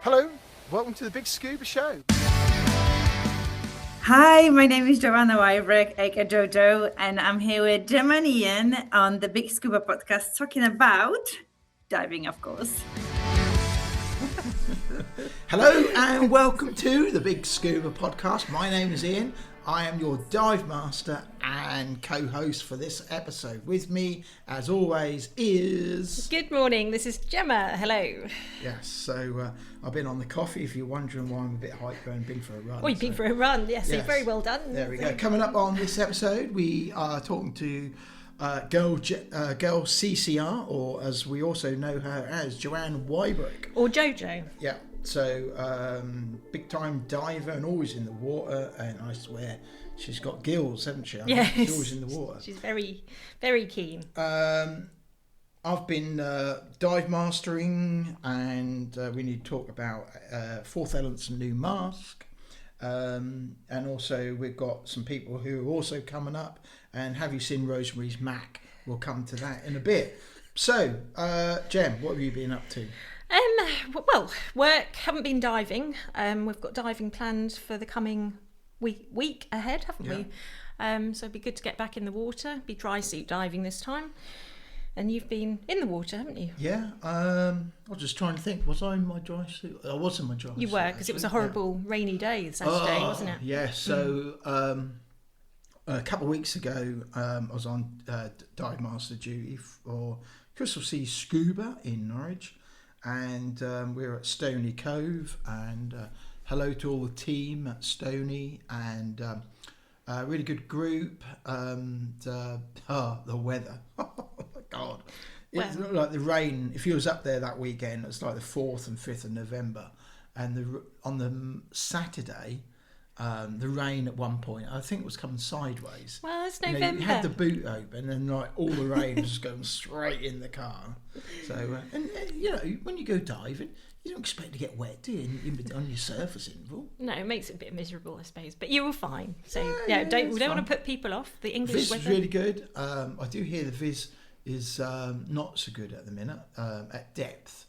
Hello, welcome to the Big Scuba Show. Hi, my name is Joanna Wyrebek, aka Jojo, and I'm here with Gemma and Ian on the Big Scuba podcast talking about diving, of course. Hello and welcome to the Big Scuba podcast. My name is Ian. I am your dive master and co-host for this episode. With me, as always, is... Good morning, this is Gemma. Hello. Yes, so I've been on the coffee, if you're wondering why I'm a bit hyper and been for a run. Oh, you've been for a run, yes, so very well done. There we go. Coming up on this episode, we are talking to girl CCR, or as we also know her as, Joanna Wyrebek. Or Jojo. Yeah. So, big time diver and always in the water, and I swear she's got gills, hasn't she? Yes. She's always in the water. She's very, very keen. I've been dive mastering, and we need to talk about Fourth Element's new mask, and also we've got some people who are also coming up, and have you seen Rosemary's Mac? We'll come to that in a bit. So, Jem, what have you been up to? Well, work, haven't been diving. We've got diving planned for the coming week ahead, haven't we? So it'd be good to get back in the water, be dry suit diving this time. And you've been in the water, haven't you? Yeah, I was just trying to think, was I in my dry suit? I was in my dry suit. You were, because it was a horrible rainy day Saturday, wasn't it? Yeah, so a couple of weeks ago, I was on dive master duty for Crystal Sea Scuba in Norwich. And we were at Stony Cove, and hello to all the team at Stony, and a really good group, and the weather, oh my God, it's like the rain. If you was up there that weekend, it's like the 4th and 5th of November, and on the Saturday, the rain at one point, I think it was coming sideways. Well, it's November. You had the boot open, and like all the rain was just going straight in the car. So, and you know, when you go diving, you don't expect to get wet, do you? On your surface interval. No, it makes it a bit miserable, I suppose. But you were fine. So we don't want to put people off. The English Viz weather is really good. I do hear the Viz is not so good at the minute at depth.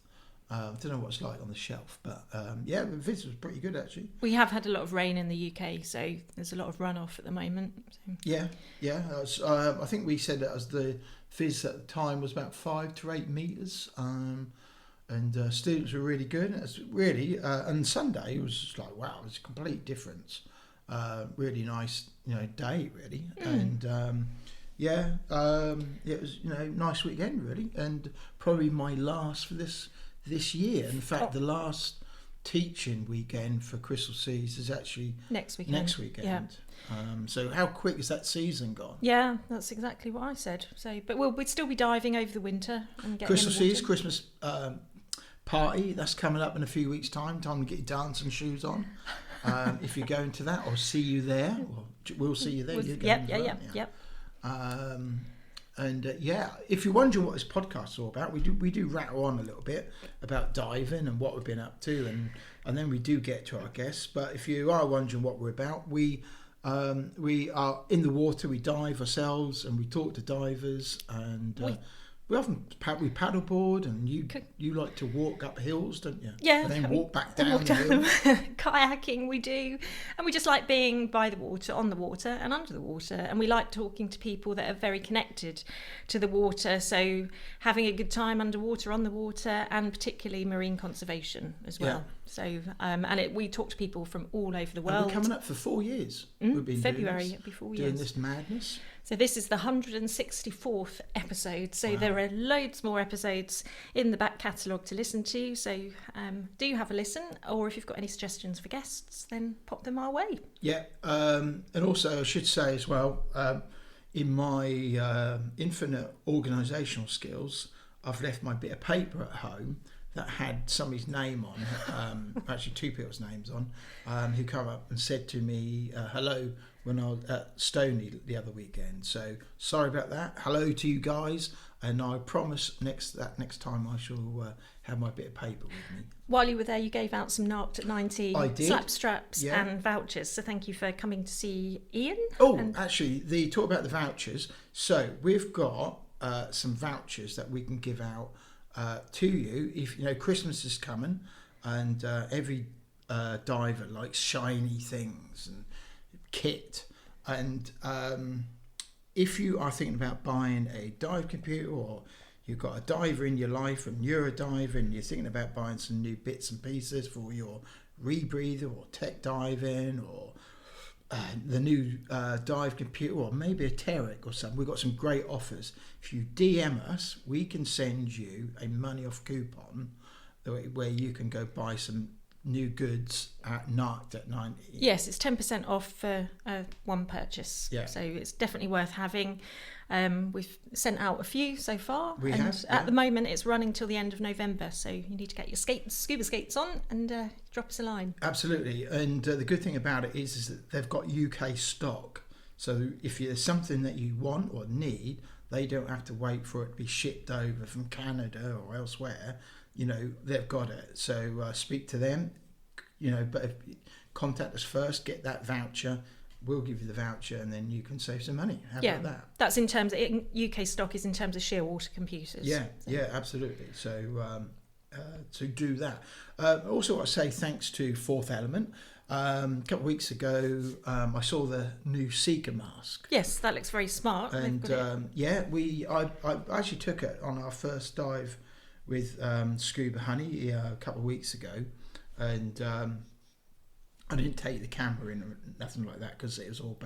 I don't know what it's like on the shelf, but yeah, the Viz was pretty good actually. We have had a lot of rain in the UK, so there's a lot of runoff at the moment. So. Yeah. I think we said that as the Viz at the time was about 5 to 8 meters, and students were really good. It's really and Sunday was just like wow, it's a complete difference. Really nice, day really, and it was nice weekend really, and probably my last for this year. In fact, the last teaching weekend for Crystal Seas is actually next weekend. Yeah. So how quick is that season gone? Yeah, that's exactly what I said. So, but we'd still be diving over the winter and getting Crystal Seas Christmas party that's coming up in a few weeks' time. Time to get your dancing shoes on. If you're going to that, or see you there, or we'll see you there. Yep. And if you're wondering what this podcast is all about, we do rattle on a little bit about diving and what we've been up to, and then we do get to our guests. But if you are wondering what we're about, we are in the water. We dive ourselves, and we talk to divers, and we often we paddleboard, and you like to walk up hills, don't you? Yeah. And then walk back down the hill. Kayaking we do, and we just like being by the water, on the water, and under the water, and we like talking to people that are very connected to the water. So having a good time underwater, on the water, and particularly marine conservation as well. Yeah. So we talk to people from all over the world. And we're coming up for 4 years. We've been February, doing it'll be 4 years. Doing this madness. So this is the 164th episode. So there are loads more episodes in the back catalogue to listen to. So do have a listen, or if you've got any suggestions for guests, then pop them our way. Yeah, and also I should say as well, in my infinite organisational skills, I've left my bit of paper at home that had somebody's name on, actually two people's names on, who come up and said to me hello when I was at Stony the other weekend. So sorry about that. Hello to you guys, and I promise next time I shall have my bit of paper with me. While you were there, you gave out some Narked at 90 slap straps yeah. and vouchers. So thank you for coming to see Ian. Actually, talk about the vouchers. So we've got some vouchers that we can give out to you if Christmas is coming. and every diver likes shiny things and kit. And if you are thinking about buying a dive computer, or you've got a diver in your life and you're a diver and you're thinking about buying some new bits and pieces for your rebreather or tech diving, or the new dive computer, or maybe a Teric or something, we've got some great offers. If you DM us, we can send you a money off coupon where you can go buy some new goods at 90. Yes, it's 10% off for one purchase. Yeah. So it's definitely worth having. We've sent out a few so far. We and have, at the moment it's running till the end of November. So you need to get your scuba skates on and drop us a line. Absolutely. And the good thing about it is that they've got UK stock. So if there's something that you want or need, they don't have to wait for it to be shipped over from Canada or elsewhere. You know, they've got it. So speak to them, but if contact us first, get that voucher. We'll give you the voucher and then you can save some money. How about that? That's in terms of UK stock is in terms of shearwater computers. Yeah, absolutely. So do that. Also, I say thanks to Fourth Element. A couple of weeks ago, I saw the new Seeker mask. Yes, that looks very smart. And I actually took it on our first dive with Scuba Honey a couple of weeks ago, and I didn't take the camera in or nothing like that because it was all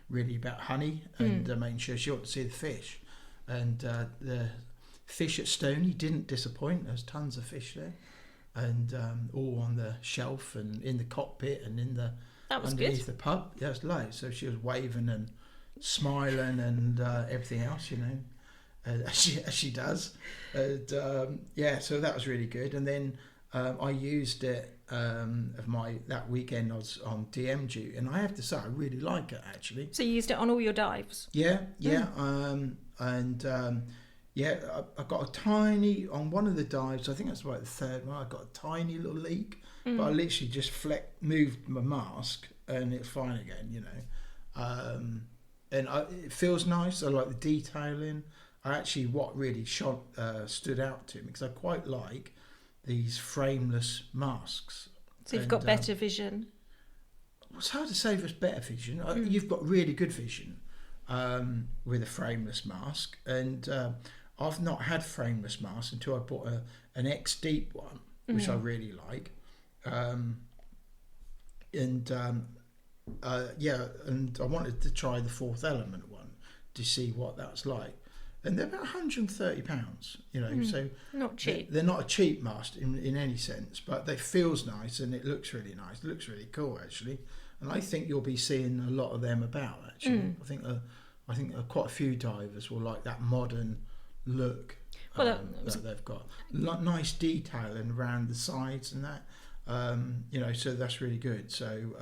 really about honey and making sure she ought to see the fish. And the fish at Stony didn't disappoint. There's tons of fish there, and all on the shelf and in the cockpit and in the underneath the pub. Yeah, it's loads. So she was waving and smiling and everything else, as she does. And so that was really good. And then I used it that weekend. I was on DM duty, and I have to say I really like it actually. So you used it on all your dives? Yeah. I got a tiny, on one of the dives, I think that's about the third one, I got a tiny little leak, but I literally just moved my mask and it's fine again, it feels nice. I like the detailing. What really stood out to me, because I quite like these frameless masks. So you've got better vision? It's hard to say if it's better vision. You've got really good vision with a frameless mask, and I've not had frameless masks until I bought an X Deep one, which I really like. And I wanted to try the Fourth Element one to see what that's like. And they're about £130, so not cheap. They're not a cheap mask in any sense, but they feels nice and it looks really nice. It looks really cool actually, and I think you'll be seeing a lot of them about actually. I think quite a few divers will like that modern look that they've got. Nice detailing around the sides and that, so that's really good. So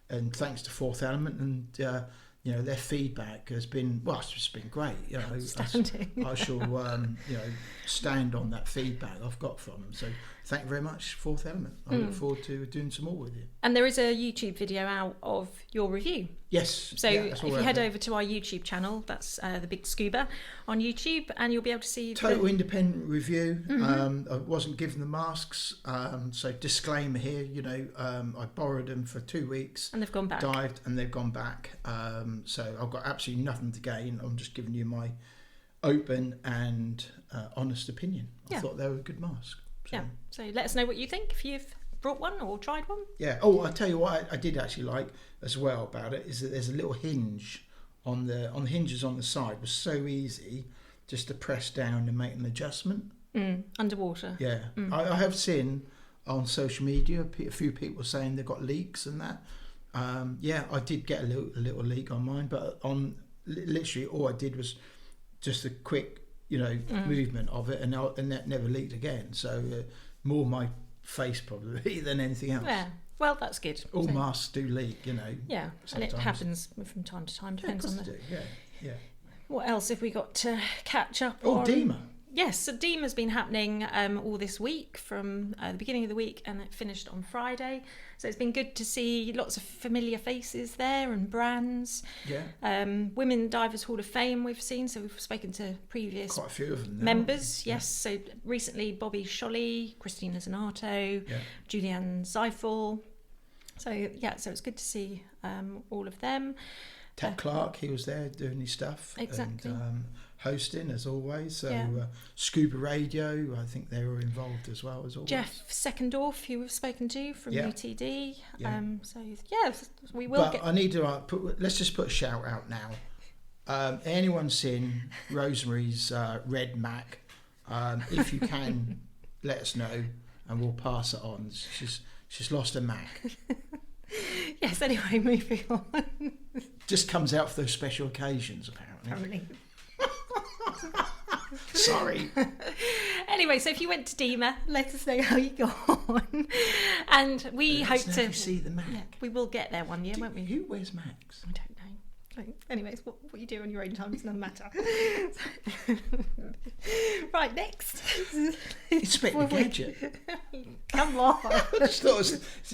and thanks to Fourth Element and. Their feedback has been, it's just been great. Outstanding. I shall, stand on that feedback I've got from them. So thank you very much, Fourth Element. I look forward to doing some more with you. And there is a YouTube video out of your review. Yes. So if you head over to our YouTube channel, that's the Big Scuba on YouTube, and you'll be able to see total independent review. I wasn't given the masks, so disclaimer here. I borrowed them for 2 weeks, and they've gone back. Dived, and they've gone back. So I've got absolutely nothing to gain. I'm just giving you my open and honest opinion. I thought they were a good mask. So let us know what you think if you've brought one or tried one. Yeah. Oh, I tell you what, I did actually like as well about it is that there's a little hinge on the hinges on the side. It was so easy just to press down and make an adjustment. Underwater. Yeah. I have seen on social media a few people saying they've got leaks and that. I did get a little leak on mine, but on literally all I did was just a quick movement of it, and that never leaked again. So more my face probably than anything else. Yeah, well, that's good. All masks do leak, Yeah, sometimes. And it happens from time to time, depends on the. Yeah. What else have we got to catch up on? on? DEMA. Yes, so DEAM has been happening all this week from the beginning of the week, and it finished on Friday. So it's been good to see lots of familiar faces there and brands. Yeah. Women Divers Hall of Fame we've seen, so we've spoken to previous Quite a few of them now, members. Yes, so recently Bobby Sholly, Christina Zanato, Julianne Zeifel. So yeah, so it's good to see all of them. Ted Clark, he was there doing his stuff. Exactly. And hosting as always. So Scuba Radio, I think they were involved as well as always. Jeff Seckendorf, who we've spoken to from UTD. So we will but I need to let's just put a shout out now. Anyone seen Rosemary's Red Mac? If you can, let us know and we'll pass it on. She's lost a Mac. Yes, anyway, moving on. Just comes out for those special occasions, apparently. Sorry. Anyway, so if you went to DEMA, let us know how you got on. And we hope to see the Mac. Yeah, we will get there one year, won't we? Who wears Macs? I don't know. Anyways, what you do on your own time doesn't matter. Right, next. Inspector Gadget. Come on.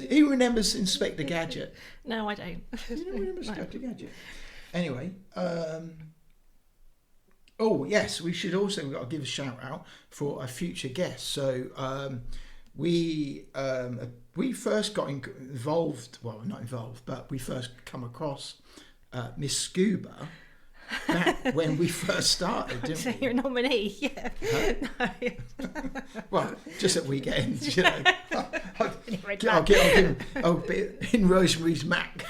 Who remembers Inspector Gadget? No, I don't. You don't remember Inspector Gadget? Anyway, oh yes, we've got to give a shout out for a future guest. So we first got involved. Well, not involved, but we first come across Miss Scuba back when we first started, didn't So we? you're a nominee, yeah. Huh? No. Well, just at weekends, you know. Anyway, I'll give him a bit in Rosemary's Mac.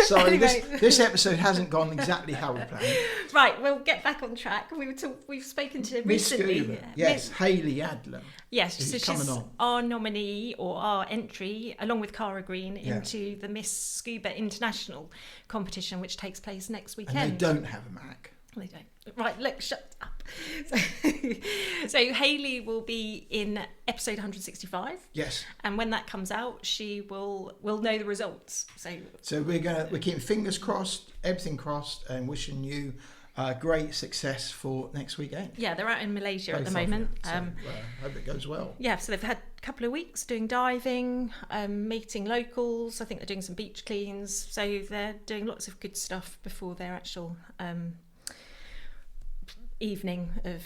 Sorry, Anyway. this episode hasn't gone exactly how we planned. Right, we'll get back on track. We've spoken to Miss recently. Scuba, yes, Hayley Adler. Yes, who's so coming she's on. our nominee or our entry, along with Cara Green, into the Miss Scuba International competition, which takes place next weekend. And they don't have a Mac. They don't. Right, look, shut up. So Hayley will be in episode 165. Yes. And when that comes out, she will know the results. So we're keeping fingers crossed, everything crossed, and wishing you great success for next weekend. Yeah, they're out in Malaysia at the Both of moment. you. So, hope it goes well. Yeah, so they've had a couple of weeks doing diving, meeting locals. I think they're doing some beach cleans. So they're doing lots of good stuff before their actual evening of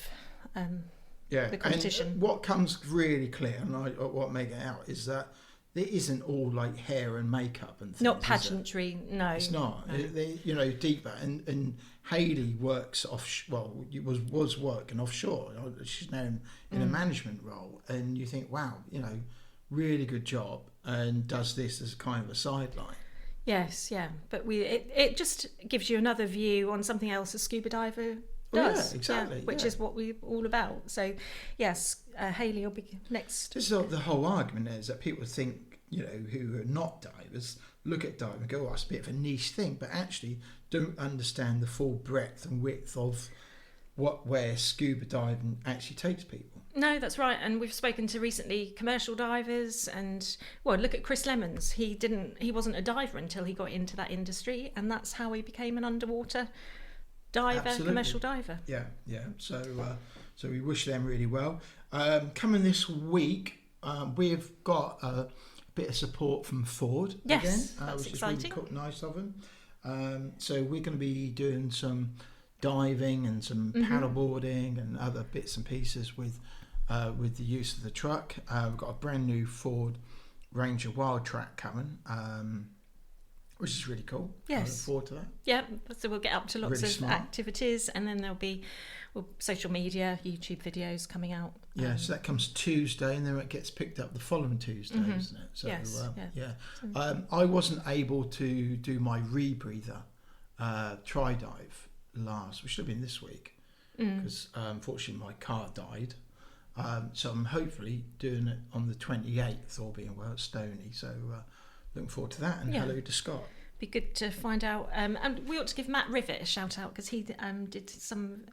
the competition. And what comes really clear, and what make it out, is that it isn't all like hair and makeup and things. Not pageantry, no. It's not. No. Deeper. And Hayley works was working offshore. She's now in a management role, and you think, wow, really good job, and does this as kind of a sideline. Yes, yeah, but it just gives you another view on something else a scuba diver does. Yeah, exactly. Which is what we're all about. So, yes, Hayley will be next. This is the whole argument is that people think, who are not divers, look at diving and go, oh, it's a bit of a niche thing, but actually don't understand the full breadth and width of where scuba diving actually takes people. No, that's right. And we've spoken to recently commercial divers, and look at Chris Lemons. He wasn't a diver until he got into that industry, and that's how he became an underwater diver, Absolutely. Commercial diver. Yeah. So we wish them really well. Coming this week, we've got a bit of support from Ford yes, again, that's which exciting. is really nice of them. So we're going to be doing some diving and some paddleboarding and other bits and pieces with the use of the truck. We've got a brand new Ford Ranger Wild Track coming. Which is really cool. Yes. I look forward to that. Yeah, so we'll get up to lots Really of smart. activities, and then there'll be social media, YouTube videos coming out. Yeah, so that comes Tuesday, and then it gets picked up the following Tuesday, isn't it? So, Yes, I wasn't able to do my rebreather tri-dive which should have been this week, because unfortunately my car died. So I'm hopefully doing it on the 28th, all being well, at Stoney. So looking forward to that, and hello to Scott. Be good to find out. And we ought to give Matt Rivet a shout out, because he did some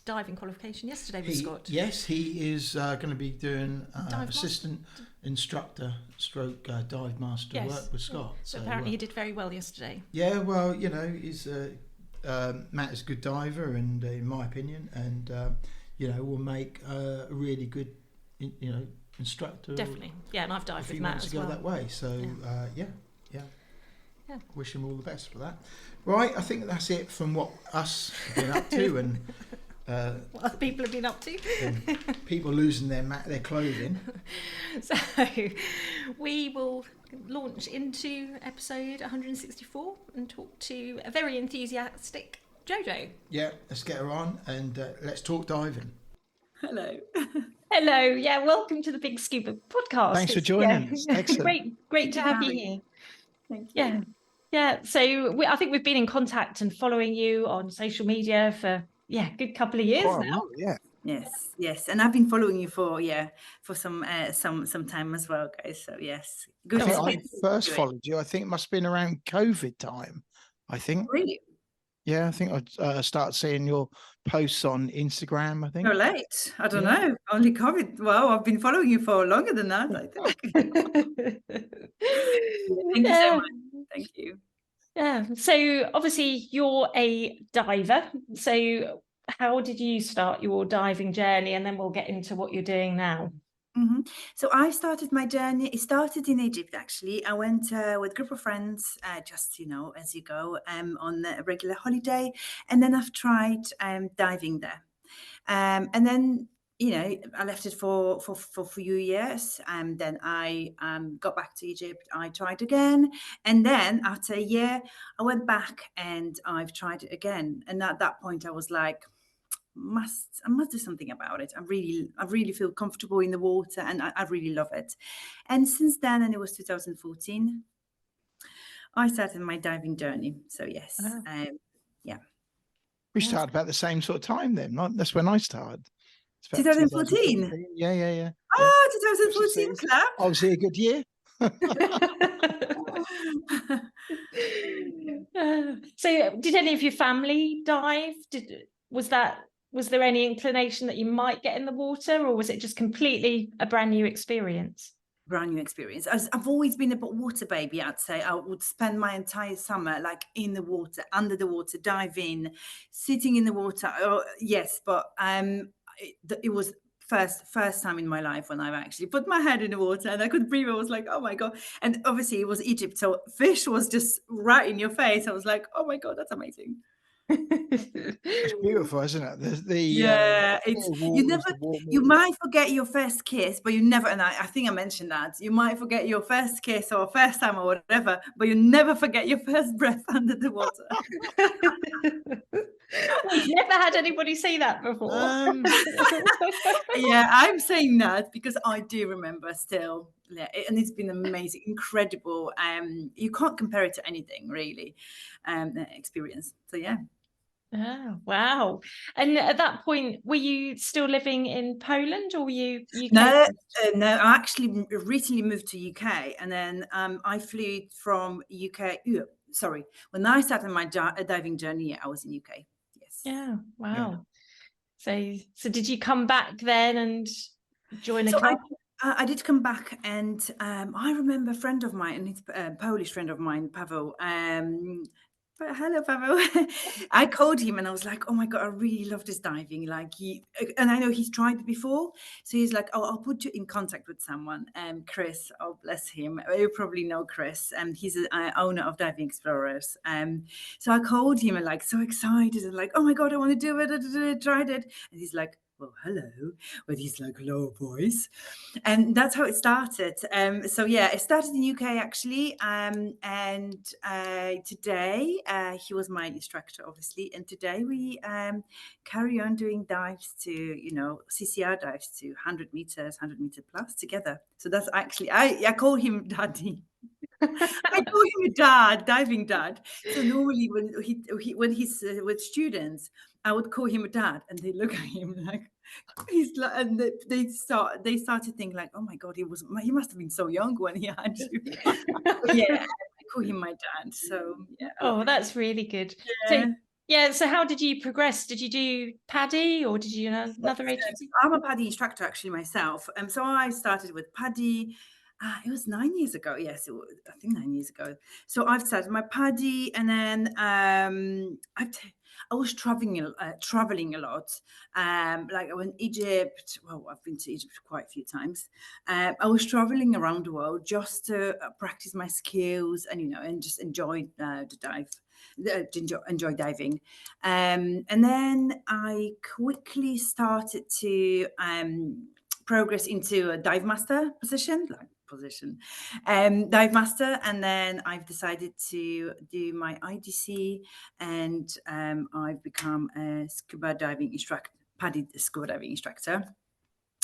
diving qualification yesterday with Scott. Yes, he is going to be doing assistant instructor stroke dive master work with Scott. So apparently he did very well yesterday. Yeah, well, he's Matt is a good diver, and in my opinion, and will make a really good, instructor. Definitely, yeah. And I've dived with If he Matt wants as to go well. that way, so Yeah. Wish him all the best for that. Right, I think that's it from what us have been up to, and What other people have been up to. people losing their clothing. So we will launch into episode 164 and talk to a very enthusiastic Jojo. Yeah, let's get her on and let's talk diving. Hello. Hello, yeah, welcome to the Big Scuba podcast. Thanks for joining us. Excellent. Great to have you here. Thank you. Yeah. So I think we've been in contact and following you on social media for a good couple of years now. Yeah. Yes, and I've been following you for some time as well, guys. So yes, good. I think I first followed you. I think it must have been around COVID time. I think. Really? Yeah, I think I started seeing your posts on Instagram. I think. So late. I don't know. Only COVID. Wow, I've been following you for longer than that, I think. Thank you so much. Thank you. Yeah. So obviously you're a diver. So how did you start your diving journey? And then we'll get into what you're doing now. Mm-hmm. So I started my journey. It started in Egypt, actually. I went with a group of friends, just as you go, on a regular holiday, and then I've tried diving there, and then I left it for a few years, and then I got back to Egypt. I tried again, and then after a year, I went back and I've tried it again. And at that point, I was like, I must do something about it. I really feel comfortable in the water, and I really love it. And since then, and it was 2014, I started my diving journey. So yes, We started about the same sort of time then. That's when I started. 2014. Yeah. Oh, 2014, clap. Obviously a good year. So did any of your family dive? Was there any inclination that you might get in the water, or was it just completely a brand new experience? Brand new experience. I've always been a water baby, I'd say. I would spend my entire summer like in the water, under the water, diving, sitting in the water. Oh, yes, but it was first time in my life when I've actually put my head in the water and I could breathe. I was like, oh my God. And obviously it was Egypt, so fish was just right in your face. I was like, oh my God, that's amazing. It's beautiful, isn't it? You might forget your first kiss, but you never, and I think I mentioned that, you might forget your first kiss or first time or whatever, but you never forget your first breath under the water. We've never had anybody say that before. Yeah, I'm saying that because I do remember still. Yeah, and it's been amazing, incredible. You can't compare it to anything really, experience. So yeah. Oh, wow. And at that point, were you still living in Poland, or were you UK? No, I actually recently moved to UK, and then I flew from UK. Sorry, when I started my diving journey, I was in UK. Yes. Yeah. Wow. Yeah. So did you come back then and join a club? I did come back, and I remember a friend of mine, and it's a Polish friend of mine, Pavel. Hello, Pavel. I called him and I was like, oh my God, I really love this diving. And I know he's tried it before. So he's like, oh, I'll put you in contact with someone. Chris, oh, bless him. You probably know Chris. He's the owner of Diving Explorers. So I called him and so excited and oh my God, I want to do it. I tried it. And he's like, well, hello, with his low voice, and that's how it started. So yeah, it started in UK actually, and today he was my instructor, obviously, and today we carry on doing dives to CCR dives to 100 meters, 100 meter plus together. So that's actually I call him Daddy. I call him a dad, diving dad. So normally when he's with students, I would call him a dad, and they look at him like he's like, and they start to think like, oh my God, he must have been so young when he had you. Yeah, I call him my dad. So yeah. Oh, that's really good. Yeah. So how did you progress? Did you do PADI, or did you another agency? I'm a PADI instructor actually myself. So I started with PADI. It was 9 years ago. Yes, I think 9 years ago. So I've started my PADI, and then I was traveling a lot. Like I went to Egypt. Well, I've been to Egypt quite a few times. I was traveling around the world just to practice my skills and and just enjoy the dive. Enjoy diving, and then I quickly started to progress into a dive master dive master, and then I've decided to do my IDC, and I've become a scuba diving instructor, PADI scuba diving instructor.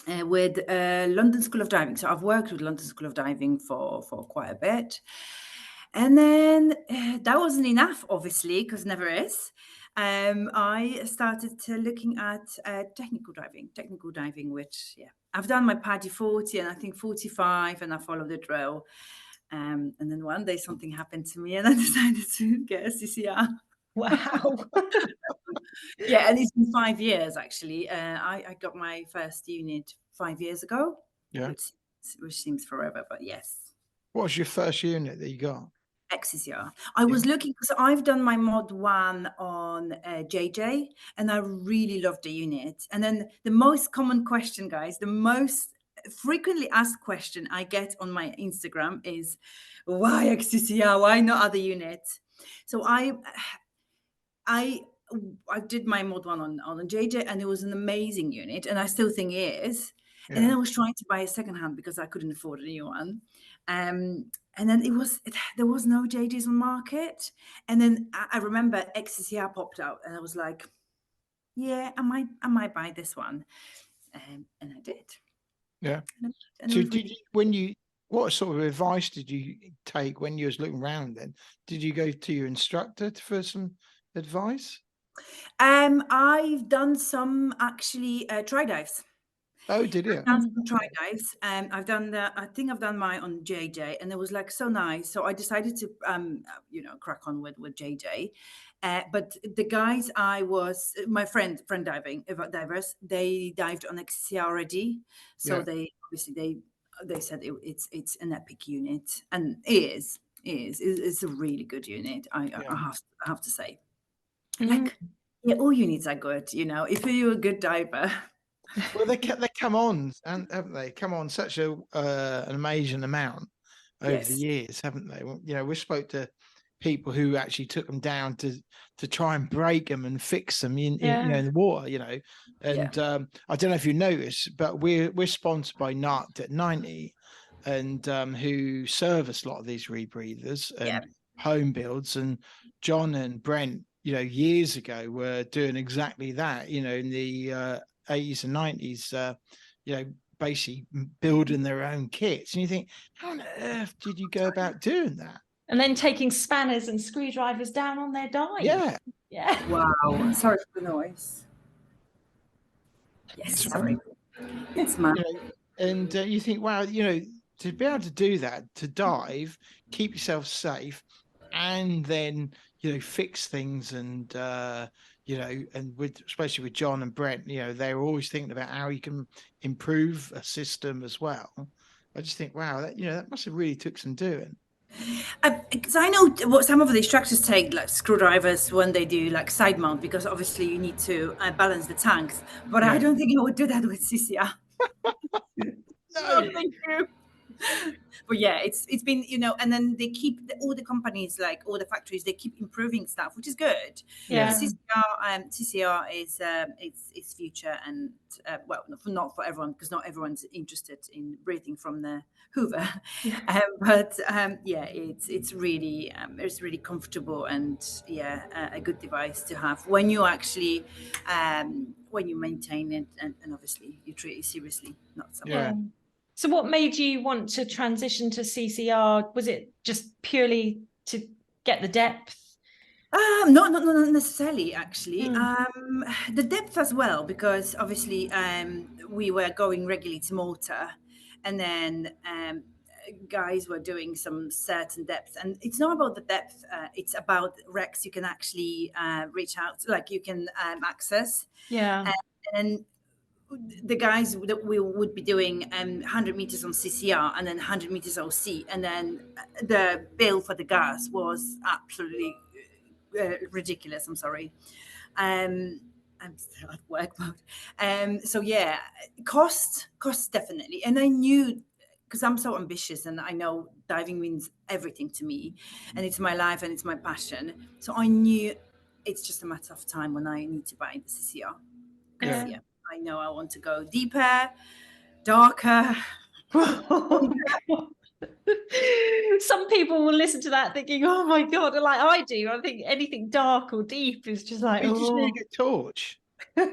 With London School of Diving. So I've worked with London School of Diving for quite a bit. And then that wasn't enough, obviously, because never is. I started to looking at technical diving, which, I've done my PADI 40 and I think 45, and I followed the drill. And then one day something happened to me and I decided to get a CCR. Wow. Yeah, and it's been 5 years, actually. I got my first unit 5 years ago, Yeah. which seems forever, but yes. What was your first unit that you got? XCR. I was looking, because I've done my mod 1 on JJ, and I really loved the unit. And then the most common question, guys, the most frequently asked question I get on my Instagram is, why XCR? Why not other units? So I did my mod 1 on JJ, and it was an amazing unit, and I still think it is. Yeah. And then I was trying to buy a secondhand because I couldn't afford a new one. And then there was no JJs on market. And then I remember XCR popped out, and I was like, yeah, I might buy this one. And I did. Yeah. And So what sort of advice did you take when you was looking around then? Did you go to your instructor for some advice? I've done some actually try dives. Oh, did you? I've done some try dives. I think I've done mine on JJ, and it was like so nice. So I decided to crack on with JJ. But the guys my friend divers, they dived on XCR already. So they said it's an epic unit, and it's a really good unit. I have to say. Like, all units are good, if you're a good diver. Well, they come on, and haven't they come on such an amazing amount over the years, haven't they? Well, we spoke to people who actually took them down to try and break them and fix them in the water, And I don't know if you noticed, but we're sponsored by NARC at 90, and who service a lot of these rebreathers and home builds. And John and Brent, years ago were doing exactly that, in the 80s and 90s, basically building their own kits. And you think, how on earth did you go about doing that? And then taking spanners and screwdrivers down on their dive. Yeah. Wow. Sorry for the noise. Yes, sorry. It's mad. And you think, wow, to be able to do that, to dive, keep yourself safe, and then fix things, and and especially with John and Brent, they're always thinking about how you can improve a system as well. I just think, wow, that must have really took some doing. Because I know what some of the instructors take, like screwdrivers, when they do like side mount, because obviously you need to balance the tanks. But I don't think I would do that with CCR. No, thank you. But it's been, and then they keep all the companies, like all the factories, they keep improving stuff, which is good. Yeah. CCR is its future, and not for everyone, because not everyone's interested in breathing from the Hoover. It's really comfortable, and a good device to have when you actually when you maintain it, and obviously you treat it seriously, not so. Yeah. So what made you want to transition to CCR? Was it just purely to get the depth? Not necessarily, actually. The depth as well, because obviously we were going regularly to Malta, and then guys were doing some certain depth, and it's not about the depth, it's about wrecks you can actually reach out, like you can access. Yeah. And the guys that we would be doing 100 meters on CCR and then 100 meters OC, and then the bill for the gas was absolutely ridiculous. I'm sorry. I'm still at work mode. So yeah, cost definitely. And I knew, because I'm so ambitious and I know diving means everything to me and it's my life and it's my passion. So I knew it's just a matter of time when I need to buy the CCR. Yeah. Yeah, I know I want to go deeper, darker. Some people will listen to that thinking, oh my God, like I do. I think anything dark or deep is just like, You just need a torch. No.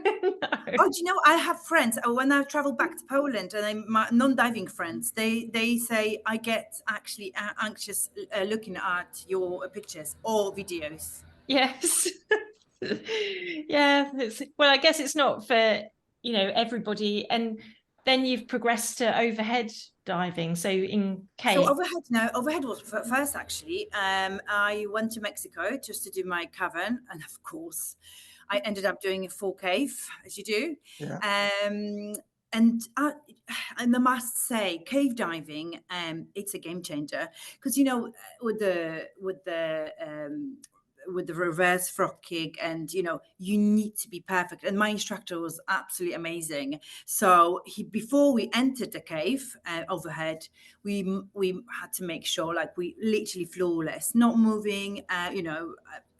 Oh, do you know, I have friends when I travel back to Poland, and my non-diving friends, they say I get actually anxious looking at your pictures or videos. Yes. Yeah. Well, I guess it's not for, everybody. And then you've progressed to overhead diving. So in cave. So overhead was first actually. I went to Mexico just to do my cavern, and of course, I ended up doing a full cave, as you do. Yeah. And I must say, cave diving, it's a game changer because with the reverse frog kick, and you need to be perfect. And my instructor was absolutely amazing. So before we entered the cave overhead, we had to make sure like we literally flawless, not moving,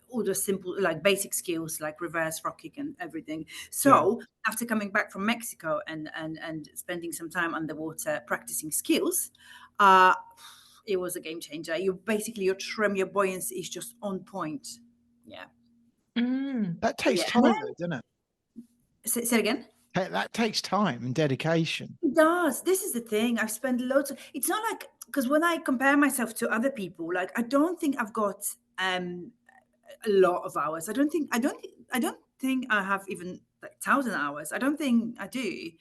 all the simple like basic skills like reverse frog kick and everything. So after coming back from Mexico and spending some time underwater practicing skills, it was a game changer. Your trim, your buoyancy is just on point. Yeah. That takes time, though, doesn't it? Say it again. That takes time and dedication. It does. This is the thing. I've spent loads of. It's not like, because when I compare myself to other people, like I don't think I've got a lot of hours. I don't think I have even like 1,000 hours. I don't think I do.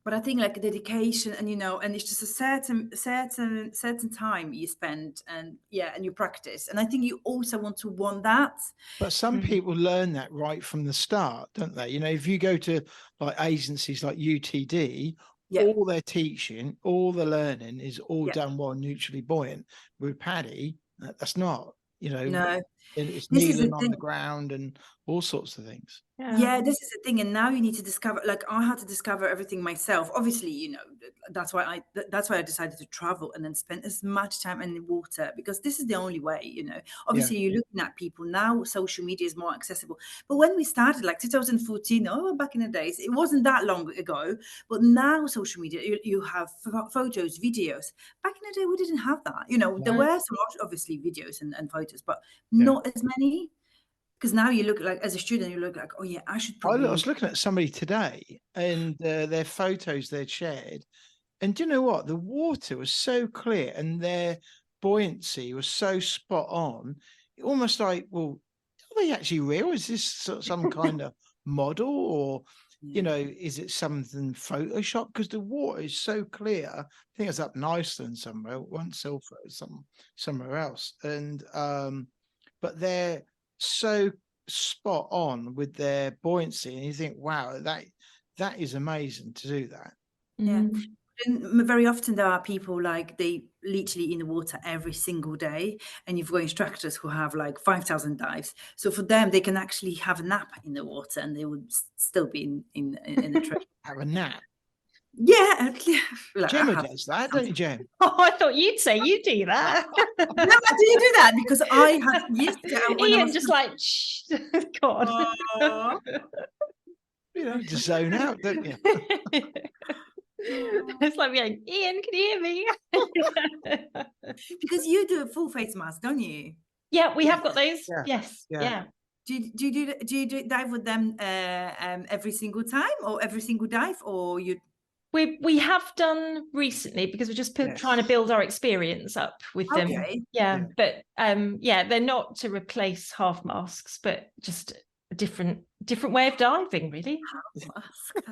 But I think like dedication and and it's just a certain time you spend and you practice. And I think you also want that. But some people learn that right from the start, don't they? If you go to like agencies like UTD, all their teaching, all the learning is all done while neutrally buoyant. With PADI, that's not. No. It's kneeling on the ground and all sorts of things. Yeah, this is the thing. And now you need to discover, like I had to discover everything myself. Obviously, that's why I decided to travel and then spend as much time in the water, because this is the only way, Obviously you're looking at people now, social media is more accessible. But when we started like 2014, back in the days, it wasn't that long ago. But now social media, you have photos, videos. Back in the day, we didn't have that. There were some obviously videos and photos, but not as many. Because now you look like, as a student, you look like, oh yeah, I should probably. I was looking at somebody today and their photos they'd shared. And do you know what? The water was so clear and their buoyancy was so spot on. Almost like, well, are they actually real? Is this some kind of model or, is it something Photoshop? Because the water is so clear. I think it's up in Iceland somewhere, one Silfra, somewhere else. And, but they're so spot on with their buoyancy, and you think, wow, that is amazing to do that. And very often there are people like they literally in the water every single day, and you've got instructors who have like 5,000 dives. So for them, they can actually have a nap in the water and they would still be in the trip. Have a nap. Yeah, like Gemma does that, don't you, Jem? Oh, I thought you'd say you do that. No, I do do that because I had years ago. Ian just like, shh, God. Just zone out, don't you? It's like going, Ian, can you hear me? Because you do a full face mask, don't you? Yeah, we have got those. Yeah. Yes. Yeah. Do you dive with them every single time or every single dive, or you? We have done recently because we're just trying to build our experience up with them. Yeah. But they're not to replace half masks, but just a different way of diving, really. Half mask.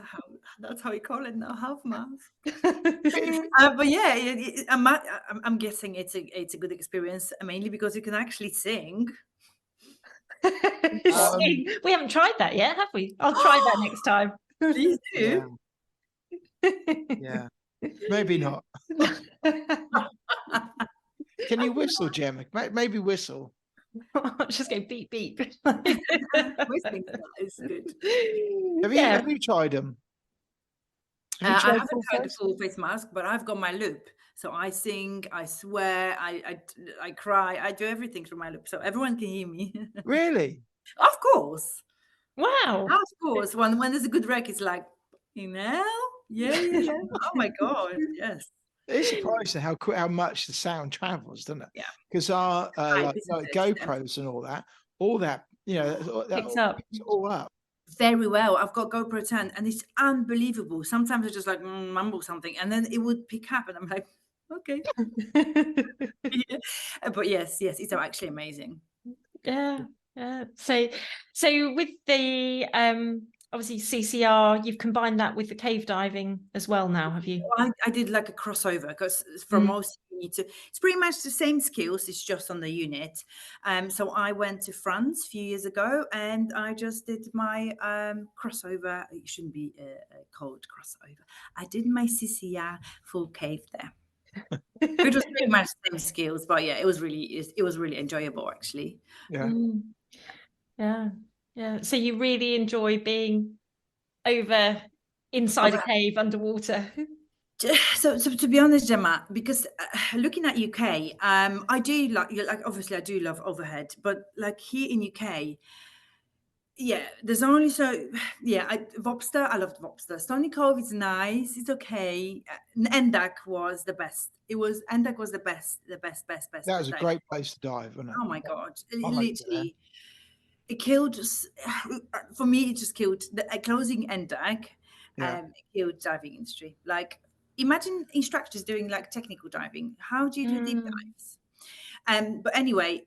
That's how you call it now, half mask. But yeah, I'm guessing it's a good experience, mainly because you can actually sing. We haven't tried that yet, have we? I'll try that next time. Please Yeah. do. Yeah. Maybe not. Can you whistle, Gemma? Maybe whistle. Just go beep beep. Whistling is good. Have you tried them? Have you I tried haven't full tried the face? full face mask, but I've got my loop. So I sing, I swear, I cry, I do everything through my loop, so everyone can hear me. Really? Of course, Wow. of course. When there's a good wreck, it's like, yeah. Oh my god, yes. It's surprising how much the sound travels, doesn't it? Yeah. Because our Hype, like isn't it? GoPros and all that, you know, that Picks up. picks it all up. Very well. I've got GoPro 10 and it's unbelievable. Sometimes I just like mumble something and then it would pick up and I'm like, okay. Yeah. But yes, it's actually amazing. Yeah. So with the obviously CCR, you've combined that with the cave diving as well now, have you? I did like a crossover because for most you need to, it's pretty much the same skills, it's just on the unit. So I went to France a few years ago and I just did my crossover. It shouldn't be called crossover. I did my CCR full cave there. It was pretty much the same skills, but yeah, it was really enjoyable actually. Yeah. Yeah. So you really enjoy being over inside a cave underwater. So to be honest, Gemma, because looking at UK, I do like obviously I do love overhead, but like here in UK, yeah, there's only Vopster. I loved Vopster. Stony Cove is nice. It's okay. Endak was the best. Endak was the best. That was a great place to dive, wasn't it? Oh my god! I liked it there. Literally, it killed. For me, it just killed the closing Endak. Yeah. Killed diving industry. Like, imagine instructors doing like technical diving. How do you do deep dives? But anyway,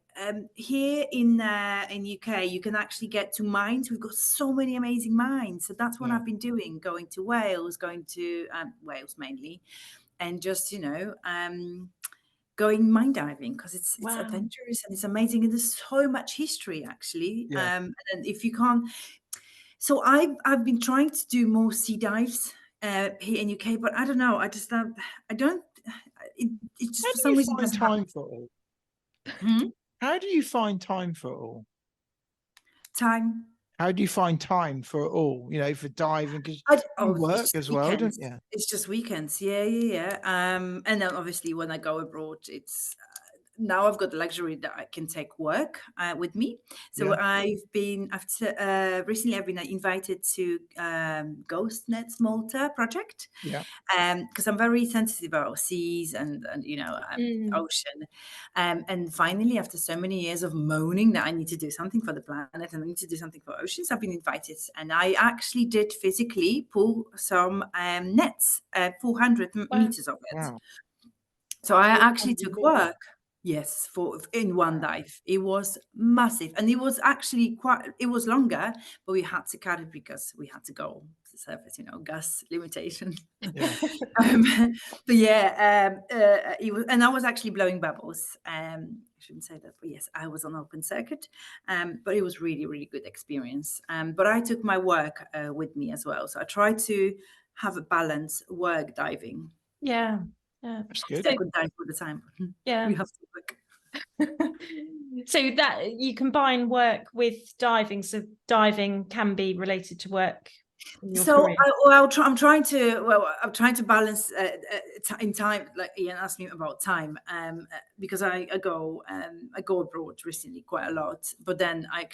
here in UK, you can actually get to mines. We've got so many amazing mines. So that's what Yeah. I've been doing, going to Wales, going to Wales mainly, and just, going mine diving because it's Wow. adventurous and it's amazing. And there's so much history, actually. Yeah. And if you can't... So I've been trying to do more sea dives here in UK, but I don't know. I just don't... It just for some reason doesn't happen. Time for it all? How do you find time for it all? Time. How do you find time for it all? You know, for diving, because you work as well, don't you? It's just weekends. Yeah. And then obviously when I go abroad, it's now I've got the luxury that I can take work with me. So recently I've been invited to Ghost Nets Malta project. Yeah. Because I'm very sensitive about seas and ocean. And finally, after so many years of moaning that I need to do something for the planet and I need to do something for oceans, I've been invited. And I actually did physically pull some nets, 400 meters of it. Wow. So I actually took work. Yes, in one dive. It was massive. And it was actually it was longer, but we had to cut it because we had to go to the surface, gas limitation. Yeah. But yeah, it was, and I was actually blowing bubbles. I shouldn't say that, but yes, I was on open circuit. But it was really, really good experience. But I took my work with me as well. So I tried to have a balance work diving. Yeah. That's good. I could dive all the time. Yeah. We have to work. So that you combine work with diving, so diving can be related to work. So I'm trying to balance in time. Like Ian asked me about time, because I go abroad recently quite a lot. But then I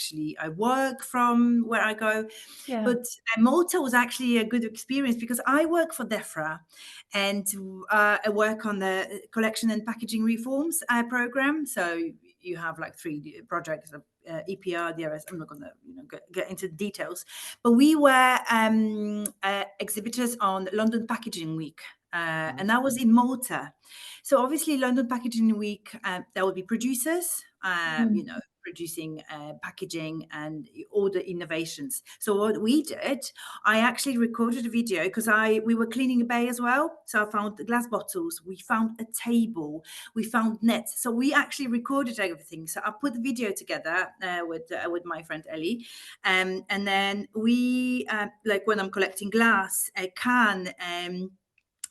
work from where I go. Yeah. But Malta was actually a good experience because I work for DEFRA, and I work on the collection and packaging reforms program. So you have like 3 projects of EPR, DRS. I'm not going to get into the details, but we were exhibitors on London Packaging Week and that was in Malta. So obviously London Packaging Week, there will be producers, you know, producing packaging and all the innovations. So what we did, I actually recorded a video because we were cleaning a bay as well. So I found the glass bottles, we found a table, we found nets. So we actually recorded everything. So I put the video together with my friend Ellie, and then we like when I'm collecting glass, a can,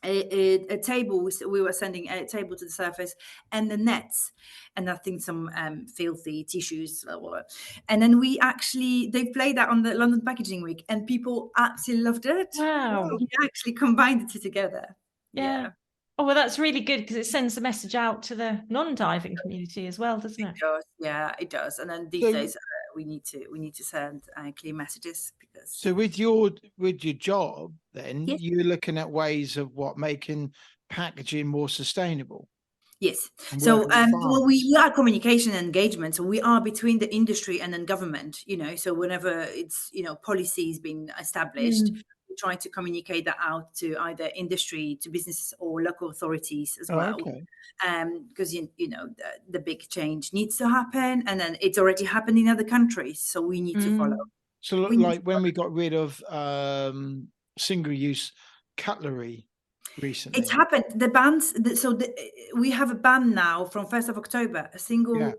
a table, we were sending a table to the surface, and the nets, and I think some filthy tissues, and then they played that on the London Packaging Week, and people absolutely loved it. Wow. So we actually combined the two together. Yeah. Oh, well, that's really good because it sends a message out to the non-diving community as well, doesn't it? It does. Yeah, it does. And then these days we need to send clear messages because. So with your job, then Yes. you're looking at ways of making packaging more sustainable. Yes. And So, working with well, we farmers. are communication and engagement. So we are between the industry and then government, you know, so whenever it's, you know, policies being established, we try to communicate that out to either industry, to businesses or local authorities as well. Okay. Because, you know, the big change needs to happen, and then it's already happened in other countries. So we need to follow. So We need like to when we got rid of single-use cutlery recently. It's happened. The bans. We have a ban now from 1st of October. A single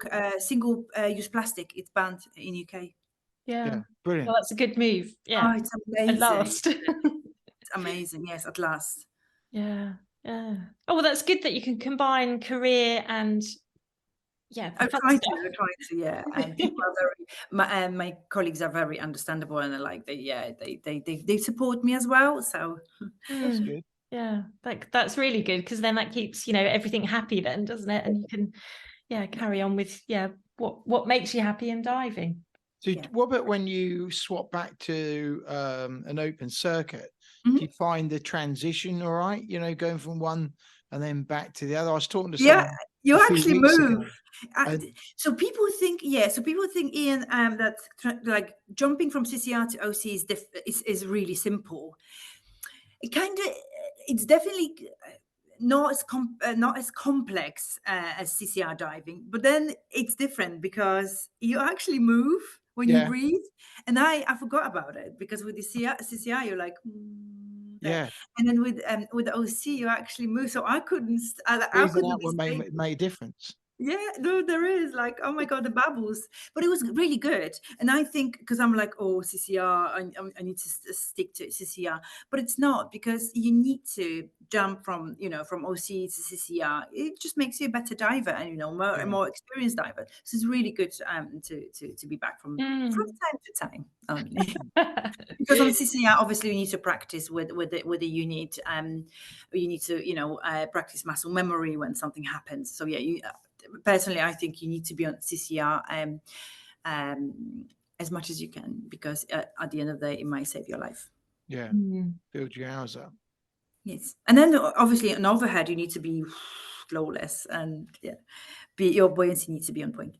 use plastic. It's banned in UK. Yeah. Brilliant. Well, that's a good move. Yeah. Oh, it's amazing. At last. It's amazing. Yes, at last. Yeah. Yeah. Oh, well, that's good that you can combine career and I try to, yeah. And people are very, my colleagues are very understandable, and they're like, they support me as well. So that's good. Yeah, that's really good because then that keeps, you know, everything happy then, doesn't it? And you can, carry on with, what makes you happy in diving. So what about when you swap back to an open circuit? Do you find the transition all right? You know, going from one and then back to the other? I was talking to someone. Yeah, you actually move. So people think, Ian, that like jumping from CCR to OC is really simple. It's definitely not as complex as CCR diving, but then it's different because you actually move when you breathe, and I forgot about it because with the CCR you're like. And then with the OC you actually move, so I couldn't. I couldn't made a difference. Yeah, no, there is like, oh my God, the bubbles, but it was really good. And I think because I'm like, oh, CCR, I need to stick to CCR, but it's not, because you need to jump from, from OC to CCR. It just makes you a better diver and, a more experienced diver. So it's really good to be back from time to time only. Because on CCR, obviously, you need to practice with the unit. You need to, practice muscle memory when something happens. So personally, I think you need to be on CCR as much as you can, because at the end of the day, it might save your life. Yeah, build your hours up. Yes, and then obviously on overhead, you need to be flawless, and your buoyancy needs to be on point.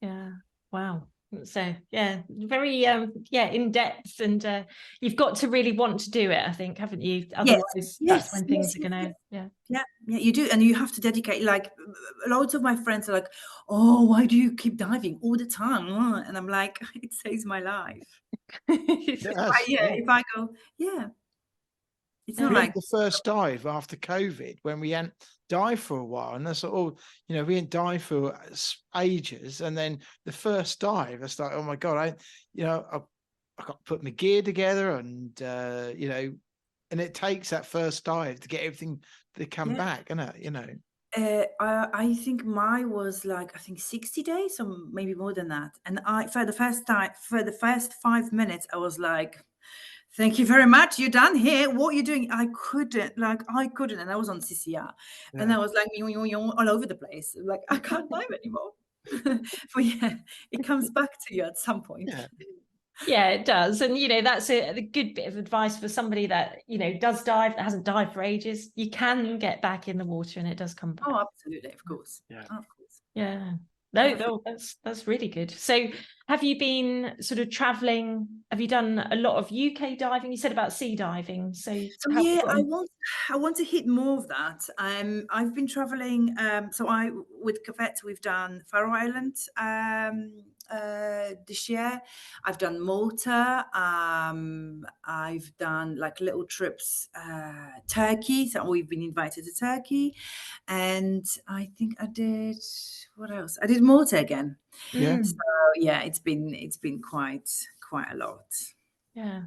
Yeah. Wow. So very in depth, and you've got to really want to do it, I think, haven't you? Otherwise that's when things are gonna you do, and you have to dedicate. Like loads of my friends are like, oh, why do you keep diving all the time? And I'm like, it saves my life. If I go it's not like the first dive after COVID when we hadn't dived for a while, and that's all. We hadn't dived for ages, and then the first dive, it's like, oh my God, I got to put my gear together, and and it takes that first dive to get everything to come back, isn't it? I think mine was like 60 days, or maybe more than that. And for the first 5 minutes, I was like, thank you very much. You're done here. What are you doing? I couldn't. And I was on CCR, and I was like all over the place. Like, I can't dive anymore. But it comes back to you at some point. Yeah, it does. And that's a good bit of advice for somebody that does dive, that hasn't dived for ages. You can get back in the water, and it does come back. Oh, absolutely, of course. Yeah, of course. Yeah. No, that's really good. So have you been sort of traveling? Have you done a lot of UK diving? You said about sea diving. So how have you Yeah, got on? I want to hit more of that. I've been traveling. So I with Cavettes we've done Faroe Islands this year. I've done Malta. I've done like little trips Turkey. So we've been invited to Turkey, and I think I did what else? I did Malta again. Yeah. So yeah, it's been quite a lot. Yeah.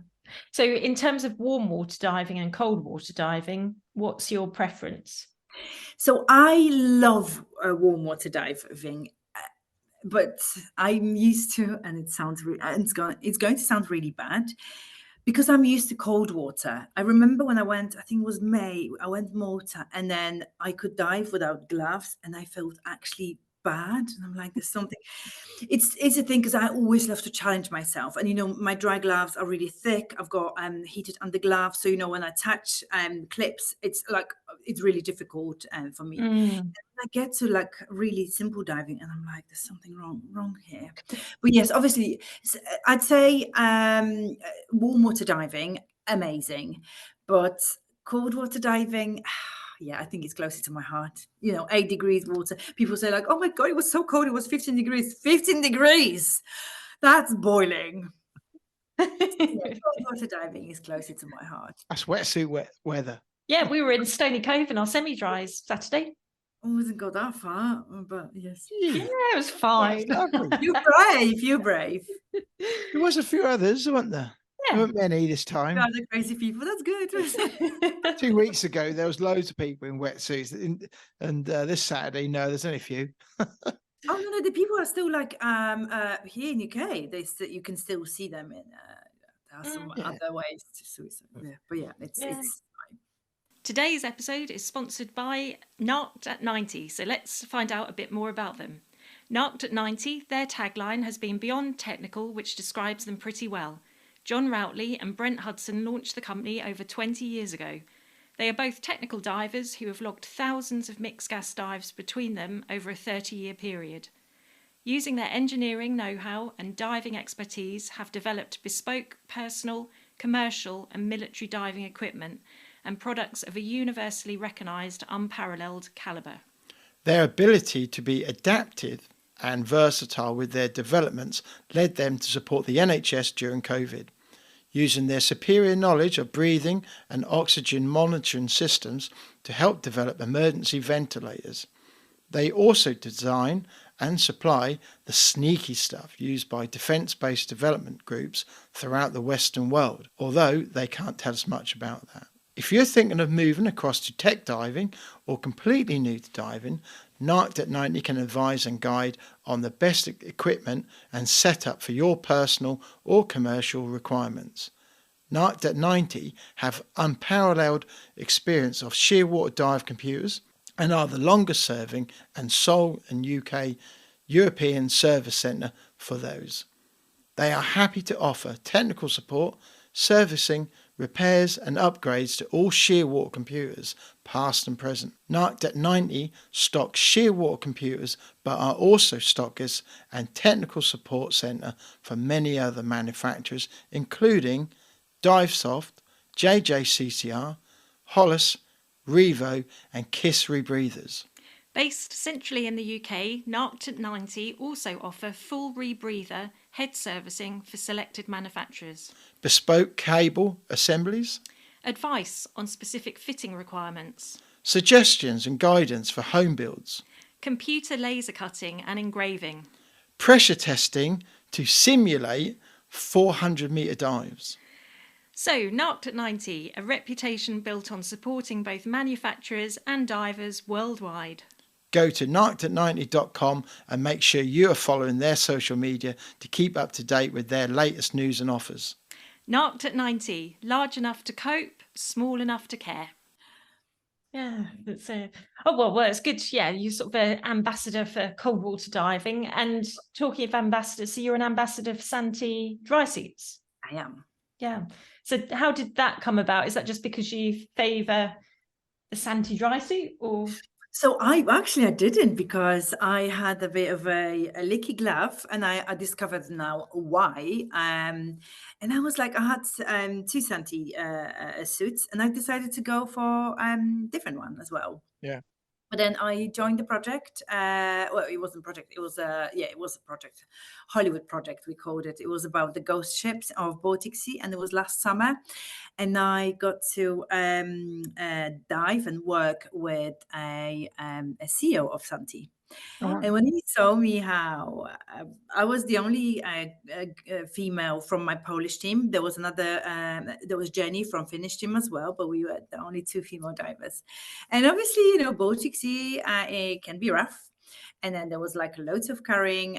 So in terms of warm water diving and cold water diving, what's your preference? So I love warm water diving, but I'm used to, and it sounds it's going to sound really bad because I'm used to cold water. I remember when I went, I think it was May, I went Malta, and then I could dive without gloves, and I felt actually bad. And I'm like, there's something. It's a thing because I always love to challenge myself, and my dry gloves are really thick. I've got heated under gloves, so when I touch clips, it's really difficult for me. I get to like really simple diving, and I'm like, there's something wrong here. But yes, obviously, I'd say warm water diving, amazing, but cold water diving. Yeah, I think it's closer to my heart. 8 degrees water. People say like, oh my God, it was so cold. It was 15 degrees. 15 degrees. That's boiling. Yeah, cold water diving is closer to my heart. That's wetsuit weather. Yeah, we were in Stony Cove in our semi-dries Saturday. I wasn't go that far, but yes. Yeah, it was fine. You're brave. There was a few others, weren't there? Yeah. There weren't many this time. Other crazy people. That's good. 2 weeks ago, there was loads of people in wetsuits, and this Saturday, no, there's only a few. Oh no, the people are still like here in UK. You can still see them in. There are some other ways to suicide. Yeah, but yeah, it's fine. Today's episode is sponsored by Narked at 90, so let's find out a bit more about them. Narked at 90, their tagline has been beyond technical, which describes them pretty well. John Routley and Brent Hudson launched the company over 20 years ago. They are both technical divers who have logged thousands of mixed gas dives between them over a 30-year period. Using their engineering know-how and diving expertise, have developed bespoke, personal, commercial and military diving equipment and products of a universally recognised, unparalleled calibre. Their ability to be adaptive and versatile with their developments led them to support the NHS during COVID. Using their superior knowledge of breathing and oxygen monitoring systems to help develop emergency ventilators. They also design and supply the sneaky stuff used by defence-based development groups throughout the Western world, although they can't tell us much about that. If you're thinking of moving across to tech diving or completely new to diving, Narked at 90 can advise and guide on the best equipment and setup for your personal or commercial requirements. Narked at 90 have unparalleled experience of shearwater dive computers and are the longest serving and sole and UK European service centre for those. They are happy to offer technical support, servicing, repairs and upgrades to all shearwater computers, past and present. Narked at 90 stock shearwater computers but are also stockers and technical support centre for many other manufacturers including Divesoft, JJCCR, Hollis, Revo and Kiss Rebreathers. Based centrally in the UK, Narked at 90 also offer full rebreather head servicing for selected manufacturers. Bespoke cable assemblies. Advice on specific fitting requirements. Suggestions and guidance for home builds. Computer laser cutting and engraving. Pressure testing to simulate 400-metre dives. So, Narked at 90, a reputation built on supporting both manufacturers and divers worldwide. Go to narkedat90.com and make sure you are following their social media to keep up to date with their latest news and offers. Narked at 90, large enough to cope, small enough to care. Yeah, that's well, it's good. Yeah, you're sort of an ambassador for cold water diving. And talking of ambassadors, so you're an ambassador for Santi dry suits. I am. Yeah. So how did that come about? Is that just because you favour the Santi dry suit, or? So I didn't, because I had a bit of a leaky glove, and I discovered now why. And I was like, I had two Santi suits, and I decided to go for different one as well. Yeah. But then I joined the project. Well, it wasn't a project. It was it was a project, Hollywood project we called it. It was about the ghost ships of Baltic Sea, and it was last summer. And I got to dive and work with a CEO of Santi. Oh, And when he saw me, how I was the only female from my Polish team. There was another, there was Jenny from Finnish team as well, but we were the only two female divers. And obviously, you know, Baltic Sea, it can be rough. And then there was like loads of carrying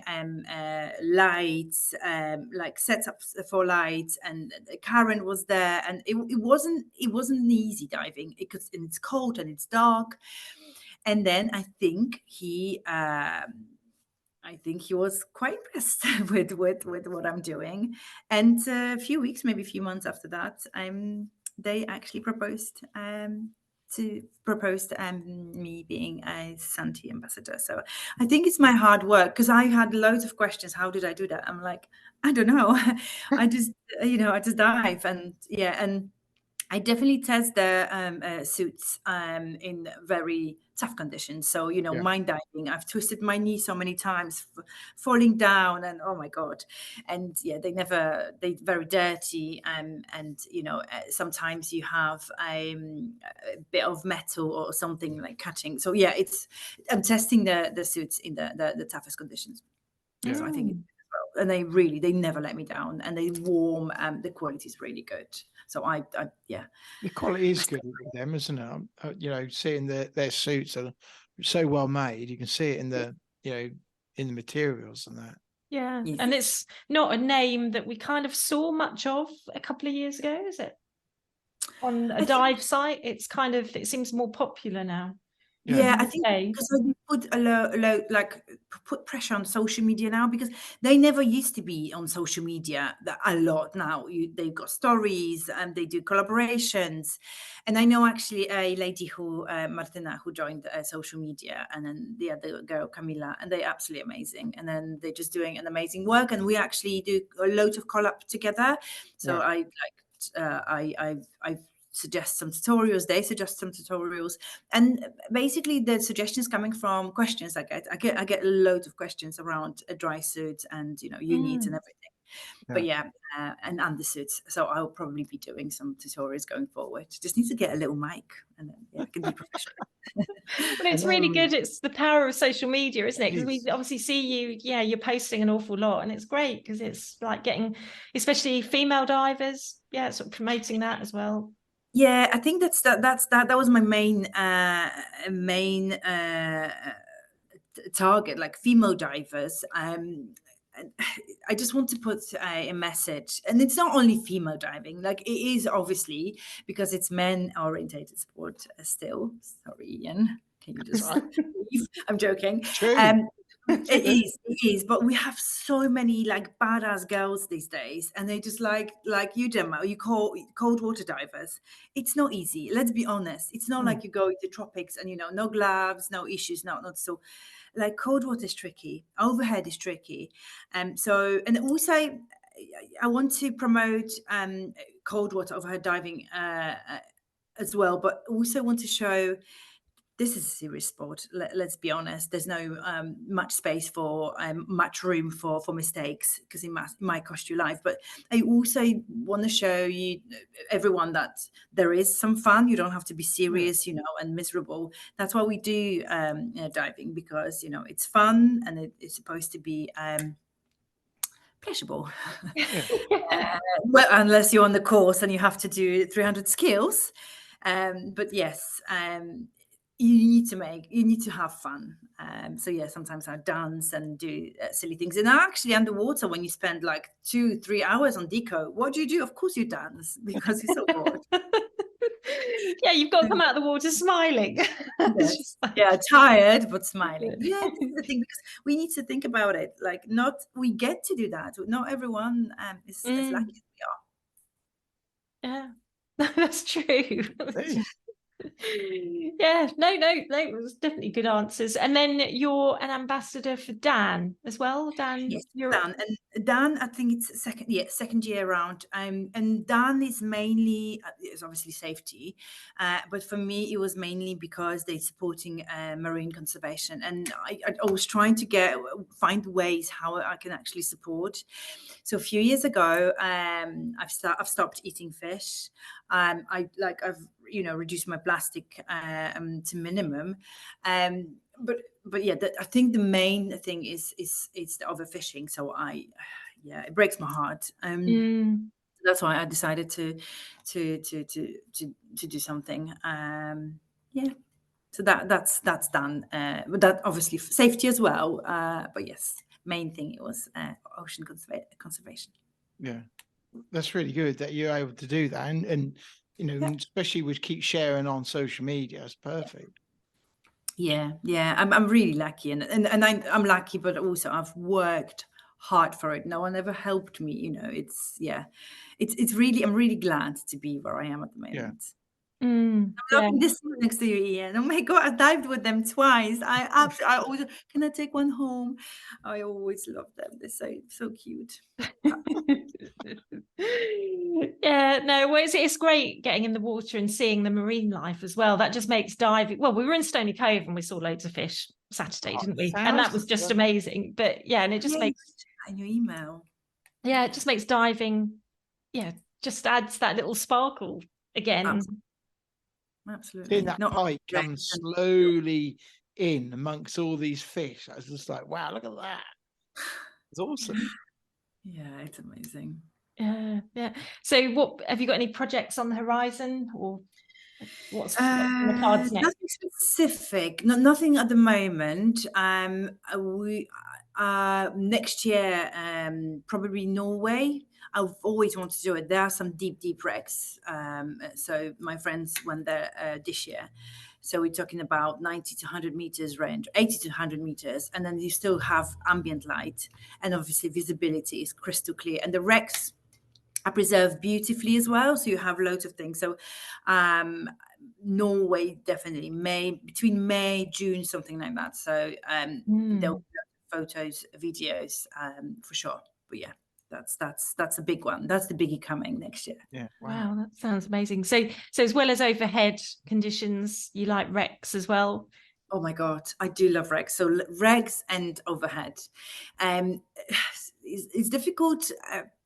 lights, like setups for lights, and the current was there, and it wasn't easy diving. And it's cold and it's dark. And then I think he was quite impressed with what I'm doing. And a few weeks, maybe a few months after that, they actually proposed me being a Santi ambassador. So I think it's my hard work, because I had loads of questions. How did I do that? I'm like, I don't know. I just dive, and I definitely test the suits in very tough conditions. So, you know, Yeah. mine diving, I've twisted my knee so many times, falling down, and oh my God. And yeah, they're very dirty. And, you know, sometimes you have a bit of metal or something like catching. So yeah, I'm testing the suits in the toughest conditions. Yeah. So I think, and they never let me down, and they warm, the quality is really good. So I The quality is good with them, isn't it? You know, seeing their suits are so well made. You can see it in the, you know, in the materials and that. Yeah. Yes. And it's not a name that we kind of saw much of a couple of years ago, is it? On a dive site, it seems more popular now. Yeah, I think because we put put pressure on social media now, because they never used to be on social media a lot. Now they've got stories and they do collaborations. And I know actually a lady who Martina, who joined social media, and then the other girl Camila, and they're absolutely amazing. And then they're just doing an amazing work, and we actually do a lot of collab together. So I suggest some tutorials, they suggest some tutorials, and basically the suggestions coming from questions I get loads of questions around a dry suit and, you know, units and everything. But and undersuits. So I'll probably be doing some tutorials going forward. Just need to get a little mic, and then I can be professional. Well, it's really good. It's the power of social media, isn't it? Because we obviously see you, you're posting an awful lot, and it's great because it's like getting, especially female divers, sort of promoting that as well. Yeah, I think that was my main target, like female divers. I just want to put a message, and it's not only female diving, like it is obviously, because it's men orientated sport still. Sorry, Ian, can you just leave? I'm joking. It is, but we have so many like badass girls these days, and they just like you, Gemma, you call cold water divers. It's not easy. Let's be honest. It's not like you go into tropics and, you know, no gloves, no issues, not so. Like cold water is tricky, overhead is tricky, so, and also I want to promote cold water overhead diving as well, but also want to show this is a serious sport. Let's be honest. There's no much space for much room for mistakes, because it might cost you life. But I also want to show you, everyone, that there is some fun. You don't have to be serious, you know, and miserable. That's why we do diving, because, you know, it's fun, and it's supposed to be pleasurable. Well, unless you're on the course and you have to do 300 skills. But yes. You need to have fun. So yeah, sometimes I dance and do silly things. And actually underwater, when you spend like 2-3 hours on deco, what do you do? Of course you dance, because you're so bored. Yeah, you've got to come out of the water smiling. Yes. Yeah, tired but smiling. Yeah, this is the thing, because we need to think about it. Like, we get to do that. Not everyone is as lucky as we are. Yeah, that's true. Yeah, no, it was definitely good answers. And then you're an ambassador for Dan as well. Dan, Yes, you're Dan. And Dan, I think it's second year around. And Dan is mainly, it's obviously safety, but for me, it was mainly because they're supporting marine conservation. And I was trying to find ways how I can actually support. So a few years ago, I've stopped eating fish. I've reduced my plastic to minimum. But yeah, I think the main thing is the overfishing. So it breaks my heart. That's why I decided to do something. Yeah. So that's done. But that obviously safety as well. But yes, main thing it was ocean conservation. Yeah, that's really good that you're able to do that, and especially with keep sharing on social media. It's perfect. Yeah, I'm really lucky, and I'm lucky, but also I've worked hard for it. No one ever helped me. It's really, I'm really glad to be where I am at the moment. I'm loving this one next to you, Ian. Oh my God, I dived with them twice. I always, can I take one home? I always love them. They're so cute. Yeah, no, well, it's great getting in the water and seeing the marine life as well. That just makes diving. Well, we were in Stony Cove and we saw loads of fish Saturday, didn't we? And that was just amazing. But yeah, and it just makes in your email. Yeah, it just makes diving. Yeah, just adds that little sparkle again. Absolutely. Seeing that pike come slowly in amongst all these fish, I was just like, wow, look at that. It's awesome. Yeah, it's amazing. Yeah. So what have you got any projects on the horizon, or what's on the cards next? Nothing specific. Nothing at the moment. We next year, probably Norway. I've always wanted to do it. There are some deep wrecks. So my friends went there this year. So we're talking about 90 to 100 meters range, 80 to 100 meters. And then you still have ambient light. And obviously visibility is crystal clear. And the wrecks are preserved beautifully as well. So you have loads of things. So Norway, definitely between May, June, something like that. So there'll be photos, videos for sure. But yeah, that's a big one. That's the biggie coming next year. Yeah. Wow, that sounds amazing. So as well as overhead conditions, you like wrecks as well? Oh my God, I do love wrecks. So wrecks and overhead. It's difficult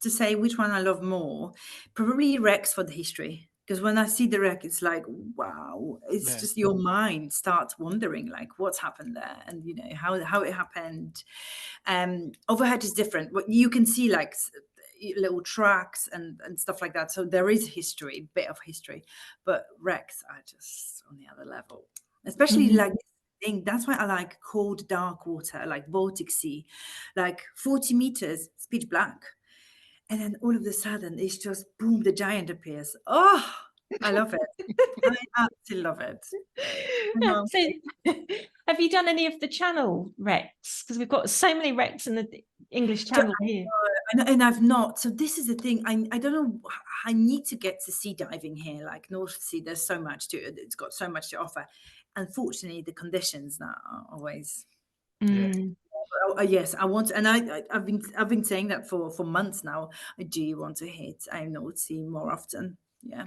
to say which one I love more. Probably wrecks for the history. Because when I see the wreck, it's like, wow, it's just your mind starts wondering like what's happened there and how it happened. Overhead is different. What you can see like little tracks and stuff like that. So there is bit of history, but wrecks are just on the other level. Especially like that's why I like cold, dark water, like Baltic Sea, like 40 meters, it's pitch black. And then all of a sudden, it's just boom, the giant appears. Oh, I love it. I absolutely love it. So, have you done any of the channel wrecks? Because we've got so many wrecks in the English Channel here. And I've not. So this is the thing. I don't know. I need to get to sea diving here, like North Sea. There's so much to it. It's got so much to offer. Unfortunately, the conditions now are always. Yes, I want, and I've been saying that for months now. I do want to hit North Sea more often. Yeah.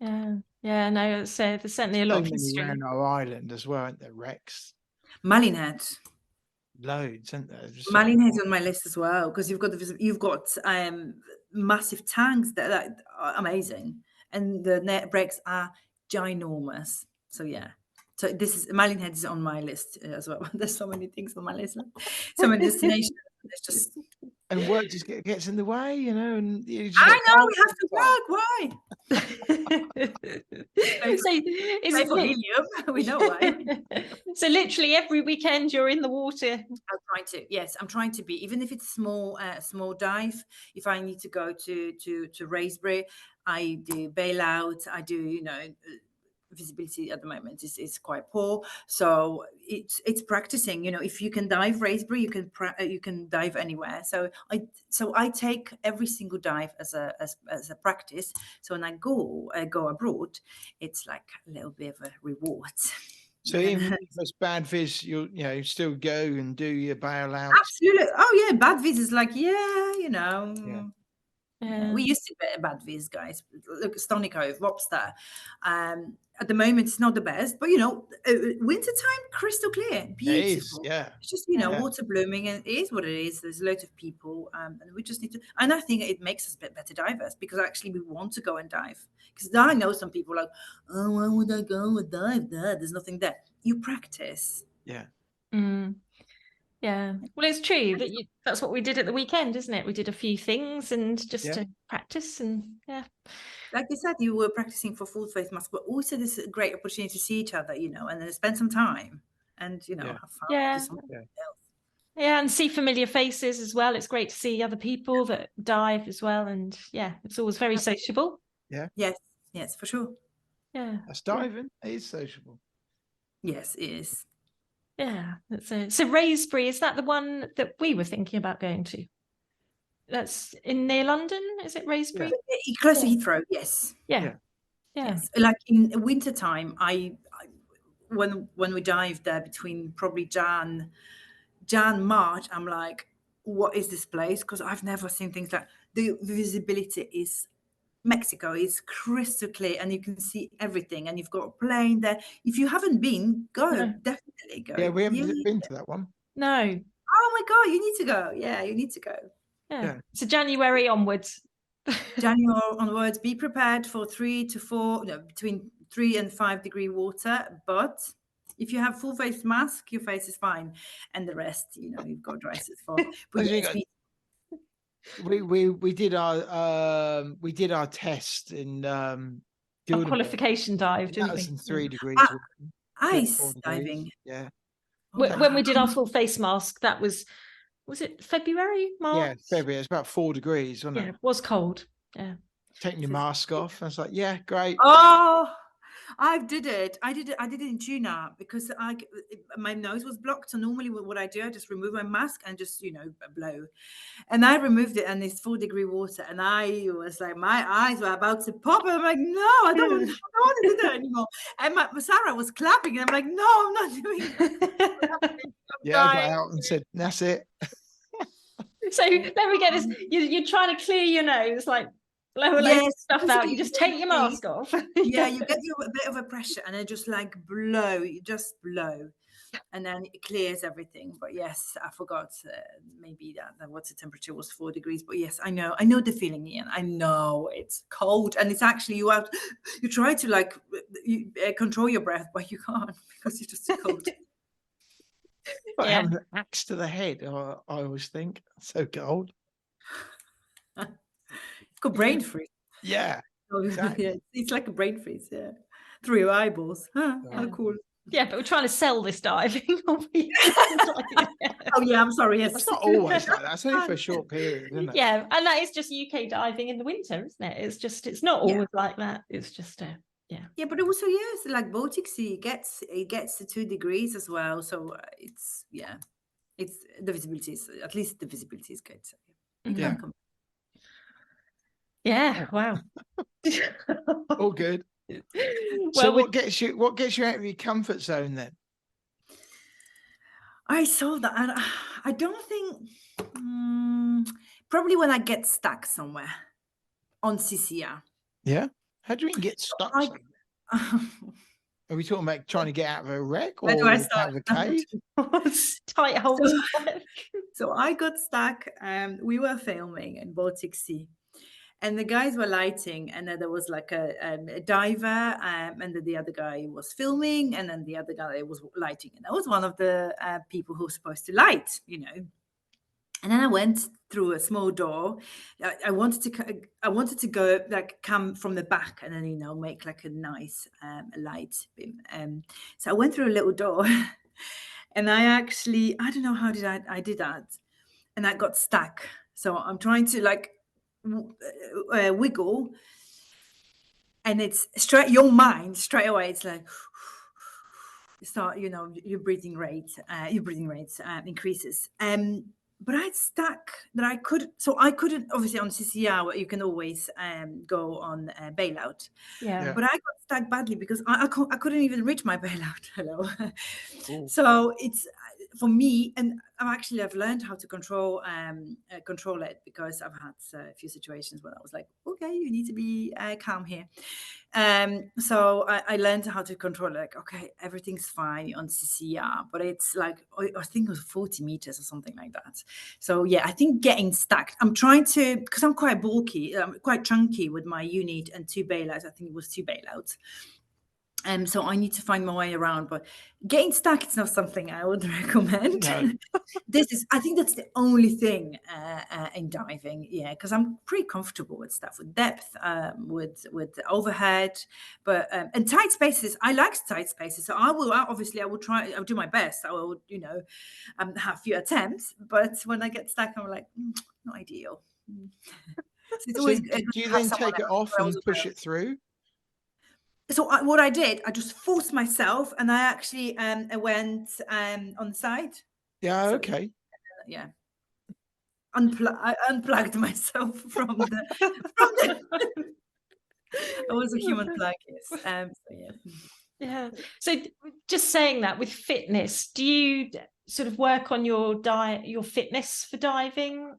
No, there's certainly a lot of history around our island as well, aren't there? Wrecks, Malinehead, loads, isn't there? Malinehead's on my list as well because you've got massive tanks that are amazing, and the net wrecks are ginormous. So yeah. So Malinehead is on my list as well. There's so many things on my list, so many destinations. It's just and work just gets in the way, and I know we have to work. Why? So for helium. We know why. So literally every weekend you're in the water. I'm trying to. Yes, I'm trying to be. Even if it's small dive. If I need to go to Raisbury, I do bailout. I do visibility at the moment is quite poor. So it's practicing. You know, if you can dive Raspberry, you can dive anywhere. So I take every single dive as a practice. So when I go abroad, it's like a little bit of a reward. So even if it's bad viz, you still go and do your bailouts. Absolutely. Oh yeah, bad viz is like, you know. Yeah. We used to be bad viz guys. Look, Stony Cove, Lobster. At the moment, it's not the best, but you know, wintertime, crystal clear, beautiful. It is, yeah. It's just water blooming, and it is what it is. There's loads of people, and we just need to. And I think it makes us a bit better divers because actually we want to go and dive. Because I know some people are like, oh, why would I go and dive there? There's nothing there. You practice. Yeah. Yeah. Well, it's true that that's what we did at the weekend, isn't it? We did a few things and just to practice and Like you said, you were practicing for full face mask, but also this is a great opportunity to see each other, you know, and then spend some time and, you know, have fun. Yeah. Do something else. Yeah, and see familiar faces as well. It's great to see other people that dive as well. And it's always very sociable. Yeah. Yes, for sure. Yeah. That's diving. It is sociable. Yes, it is. Yeah. So Raspberry, is that the one that we were thinking about going to? That's in near London, is it Raspberry? Yeah. Close to Heathrow, yes. Yeah. Yes. Like in winter time, I when we dived there between probably Jan, March, I'm like, what is this place? Because I've never seen things like the visibility is Mexico is crystal clear and you can see everything and you've got a plane there. If you haven't been, go. Definitely go. Yeah, we haven't been to that one. No. Oh my God, you need to go. Yeah, you need to go. Yeah. So January onwards. January onwards, be prepared for between 3 and 5 degree water. But if you have full face mask, your face is fine. And the rest, you know, you've got dry suits for. We did our test in Gill qualification dive, didn't we? That was in 3 degrees. Ice diving. Yeah. When we did our full face mask, that was it February, March? Yeah, February. It's about 4 degrees, wasn't it? Yeah, it was cold. Yeah. Taking your mask off. I was like, yeah, great. Oh, I did it. I did it in Juna because my nose was blocked. So normally what I do, I just remove my mask and just, you know, blow. And I removed it and it's 4 degree water. And I was like, my eyes were about to pop. And I'm like, no, I don't want to do that anymore. And Sarah was clapping. And I'm like, no, I'm not doing it. Yeah, I got out and said, that's it. So then we get this, you're trying to clear your nose, like, blow stuff out. You just take your mask off. Yeah, you get a bit of a pressure and then just like blow. You just blow, and then it clears everything. But yes, I forgot. Maybe that water temperature was 4 degrees. But yes, I know the feeling, Ian. I know it's cold, and it's actually you try to like control your breath, but you can't because you're just too cold. But having an axe to the head, I always think so cold. Got brain freeze. Yeah, exactly. Yeah, it's like a brain freeze. Yeah, through your eyeballs. How cool. Yeah, but we're trying to sell this diving. Oh yeah, I'm sorry. Yes, it's not always like that. It's only for a short period, isn't it? Yeah, and that is just UK diving in the winter, isn't it? It's not always like that. It's just Yeah, but also it's like Baltic Sea. It gets to 2 degrees as well. So it's the visibility is good. So you can't come. Yeah, wow. All good. Well, so what gets you out of your comfort zone then? I saw that. I don't think probably when I get stuck somewhere on CCR. Yeah. How do you get stuck? Are we talking about trying to get out of a wreck or out of a cave? Tight hold. So I got stuck. We were filming in Baltic Sea. And the guys were lighting, and then there was like a diver, and then the other guy was filming, and then the other guy was lighting. And I was one of the people who was supposed to light, you know. And then I went through a small door. I wanted to go like come from the back, and then, you know, make like a nice light beam. So I went through a little door, and I don't know how I did that, and I got stuck. So I'm trying to like wiggle, and it's straight, your mind straight away, it's like, start, your breathing rate increases. But I'd stuck that I couldn't, obviously on CCR, where you can always go on bailout. Yeah. But I got stuck badly because I couldn't even reach my bailout. Hello. Ooh. So it's for me, and I've learned how to control it, because I've had a few situations where I was like, okay, you need to be calm here. So I learned how to control it. Like, okay, everything's fine on CCR, but it's like, I think it was 40 meters or something like that. So yeah, I think getting stuck. I'm trying to, because I'm quite bulky, quite chunky with my unit and 2 bailouts. I think it was 2 bailouts. So I need to find my way around, but getting stuck is not something I would recommend. No. I think that's the only thing in diving, because I'm pretty comfortable with stuff, with depth, with overhead, but and tight spaces. I like tight spaces, so I will try. I'll do my best. I will, have a few attempts, but when I get stuck, I'm like, not ideal. So it's always do you then take it off and push it through? So what I did, I just forced myself, and I actually I went on the side. Yeah. So, Okay. Yeah. I unplugged myself from the. I was a human plug, yes. So yeah. Yeah. So just saying that, with fitness, do you sort of work on your diet, your fitness for diving?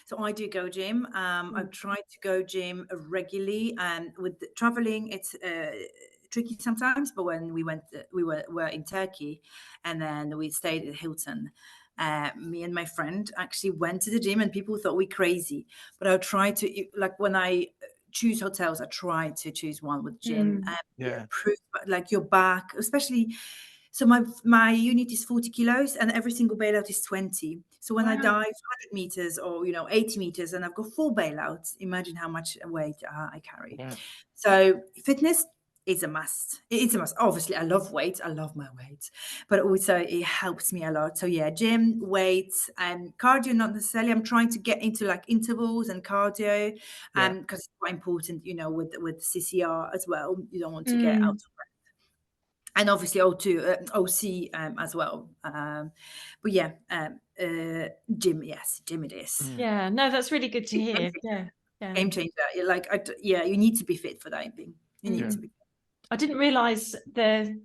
So I do go gym. I've tried to go gym regularly, and with traveling, it's tricky sometimes. But when we were in Turkey, and then we stayed at Hilton. Me and my friend actually went to the gym, and people thought we crazy. But I'll try to, like, when I choose hotels, I try to choose one with gym. Yeah. Proof, like your back, especially. So my unit is 40 kilos, and every single bailout is 20. So when I dive 100 meters or 80 meters, and I've got 4 bailouts, imagine how much weight I carry. Yeah. So fitness is a must. It's a must. Obviously, I love weights. I love my weights, but also it helps me a lot. So yeah, gym, weights, and cardio. Not necessarily. I'm trying to get into like intervals and cardio, because it's quite important. With CCR as well. You don't want to get out of breath. And obviously OC as well. But yeah, gym, yes, gym it is. Yeah, no, that's really good to hear. Yeah. Game changer. You need to be fit for diving. You need to be. I didn't realise the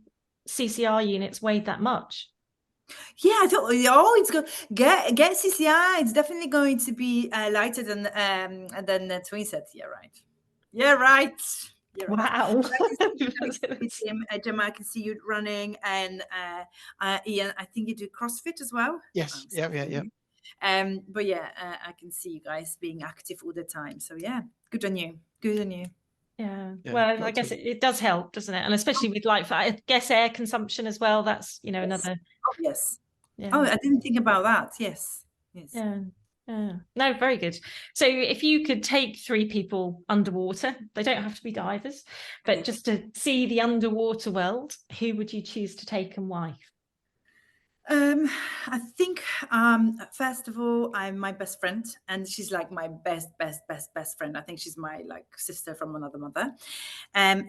CCR units weighed that much. Yeah, I thought, it's good. Get CCR. It's definitely going to be lighter than the twin sets. Yeah, right. Yeah, right. Yeah, wow. Gemma, I can see you running, and Ian, I think you do CrossFit as well. Yes. Yeah. But yeah, I can see you guys being active all the time. So yeah, good on you. Good on you. Yeah. Well, I guess it does help, doesn't it? And especially with, like, I guess, air consumption as well. That's another. Oh yes. Yeah. Oh, I didn't think about that. Yes. Yeah. No, very good. So if you could take 3 people underwater, they don't have to be divers, but just to see the underwater world, who would you choose to take, and why? I think first of all, I'm my best friend, and she's like my best friend. I think she's my sister from another mother.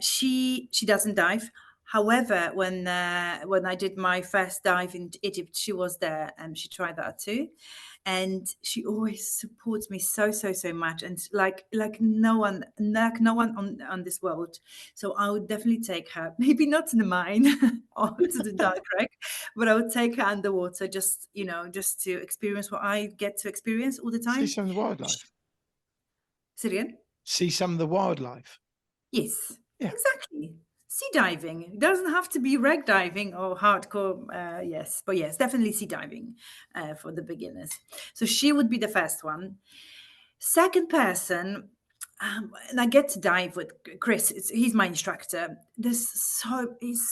She doesn't dive. However, when I did my first dive in Egypt, she was there, and she tried that too, and she always supports me so much, and like no one on this world. So I would definitely take her, maybe not to the mine or to the dive wreck, but I would take her underwater, just to experience what I get to experience all the time. See some of the wildlife. Say it again? See some of the wildlife. Yes. Yeah. Exactly. Sea diving. It doesn't have to be wreck diving or hardcore. Yes, but yes, definitely sea diving for the beginners. So she would be the first one. Second person, and I get to dive with Chris. He's my instructor. He's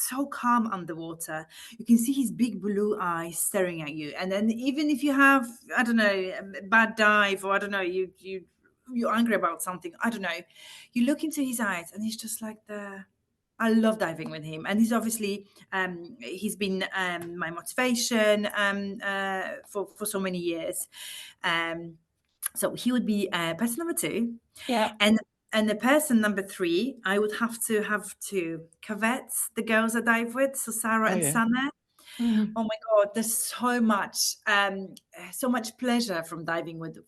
so calm underwater. You can see his big blue eyes staring at you. And then even if you have, I don't know, a bad dive, or I don't know, you're angry about something, I don't know, you look into his eyes, and he's just like I love diving with him, and he's obviously he's been my motivation for so many years. So he would be person number 2. Yeah. And And the person number 3, I would have to Cavettes, the girls I dive with, so Sarah and yeah. Sana. Mm. Oh my God, there's so much pleasure from diving with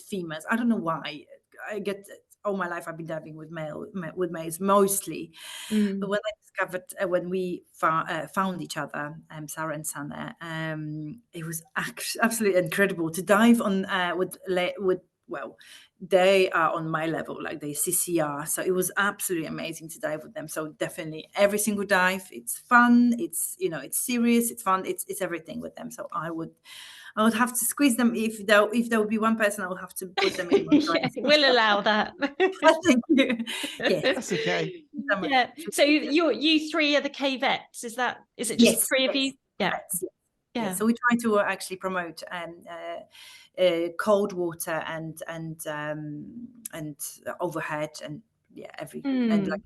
females. I don't know why. I get all my life I've been diving with males mostly. Mm. But when I discovered, when we found each other, Sarah and Sana, it was absolutely incredible to dive on with well, they are on my level, like they CCR. So it was absolutely amazing to dive with them. So definitely every single dive, it's fun. It's, it's serious. It's fun. It's everything with them. So I would have to squeeze them. If there would be one person, I would have to put them in. Yeah, we'll allow that. Thank you. Yes, That's okay. Yeah. So you 3 are the Cavettes. Is it just Yes, 3 of you? Yeah. Yeah. So we try to actually promote cold water and overhead and and like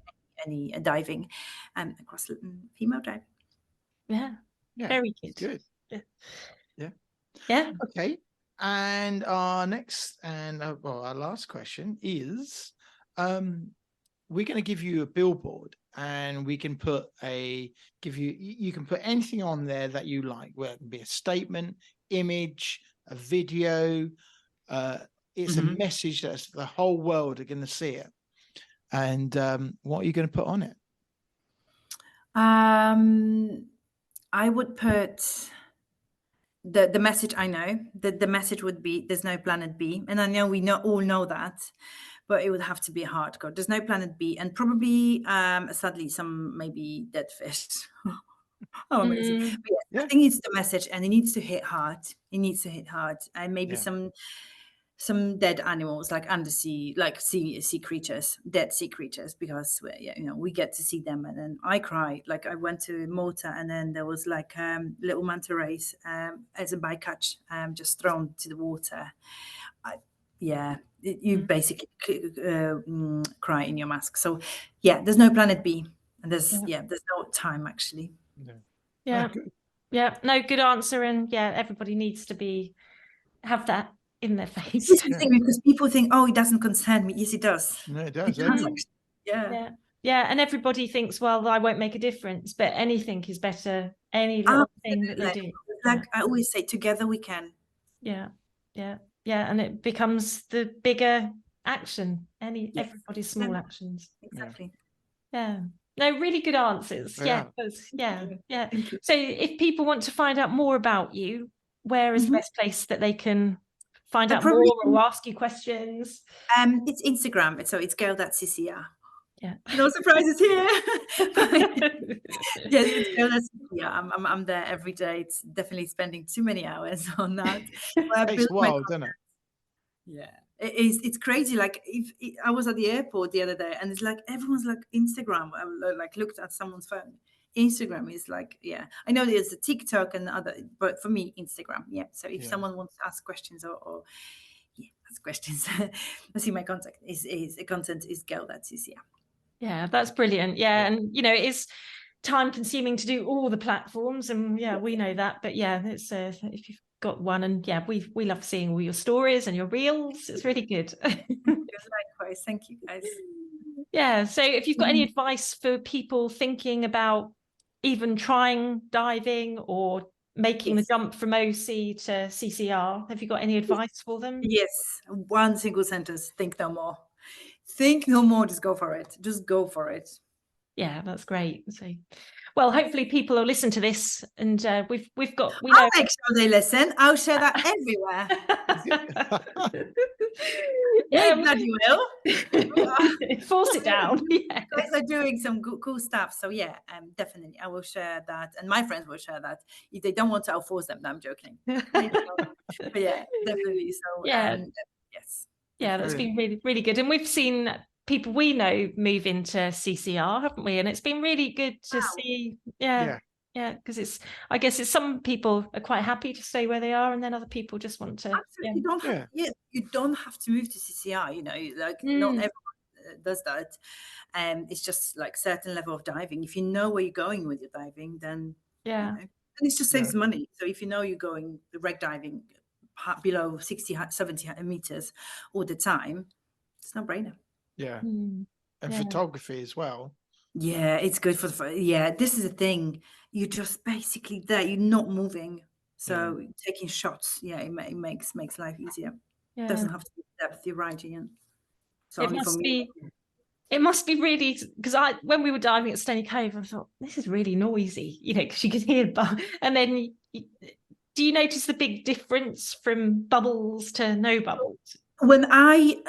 any diving across female diving. Yeah. Very good. Yeah. Okay. And our next and our last question is, we're going to give you a billboard, and we can put you can put anything on there that you like, whether it be a statement, image, a video. It's a message that the whole world are going to see it. And what are you going to put on it? I would put the message. I know that the message would be, there's no planet B, and I know we all know that, but it would have to be hardcore. There's no planet B, and probably sadly some maybe dead fish. Oh, amazing. But yeah, I think it's the message, and it needs to hit hard. It needs to hit hard, and maybe some dead animals, like undersea, like sea creatures, dead sea creatures, because we get to see them. And then I cry. Like I went to Malta, and then there was like little manta rays as a bycatch, just thrown to the water. You basically cry in your mask. So there's no planet B, and there's no time actually. No, good answer. And everybody needs to have that in their face. This is the thing, because people think, oh, it doesn't concern me. Yes, it does. No, it does. And everybody thinks, well, I won't make a difference, but anything is better. Any little thing that you do. Like I always say, together we can. And it becomes the bigger action. Everybody's small actions. Exactly. No, really good answers. So if people want to find out more about you, where is the best place that they can find out more or ask you questions? It's Instagram, so it's girl.ccr. No surprises here. It's girl.ccr. I'm there every day. It's definitely spending too many hours on that. It's wild, isn't it? Yeah. It's crazy. Like I was at the airport the other day, and it's like everyone's like Instagram. I like looked at someone's phone. Instagram is like, I know there's a TikTok and other, but for me, Instagram. So if someone wants to ask questions or ask questions, I see my contact content is girl.ccr. Yeah, that's brilliant. And it is time consuming to do all the platforms, and we know that, but it's if you've got one, and we love seeing all your stories and your reels. It's really good. Likewise, thank you guys. So if you've got any advice for people thinking about even trying diving or making the jump from OC to CCR, have you got any advice for them? Yes, one single sentence: think no more. Think no more. Just go for it. Just go for it. Yeah, that's great. So, well, hopefully people will listen to this, and I'll make sure they listen. I'll share that everywhere. Bloody will. Force it down. You guys are doing some cool stuff. So definitely, I will share that, and my friends will share that. If they don't want to, I'll force them. No, I'm joking. But definitely. So yes. That's been really, really good, and we've seen people we know move into CCR, haven't we? And it's been really good to see. Because I guess it's some people are quite happy to stay where they are, and then other people just want to. Absolutely, you don't have to move to CCR. Not everyone does that, and it's just like certain level of diving. If you know where you're going with your diving, then and it just saves money. So if you know you're going wreck diving below 60, 70 meters all the time, it's no brainer. Yeah. Mm. And Yeah. photography as well. Yeah, it's good yeah, this is the thing. You're just basically there. You're not moving. So taking shots, yeah, it makes life easier. Yeah. Doesn't have to be depth. You're right, Ian. So It only for must me. It must be really, because when we were diving at Stony Cave, I thought this is really noisy, because you could hear, and then do you notice the big difference from bubbles to no bubbles? When I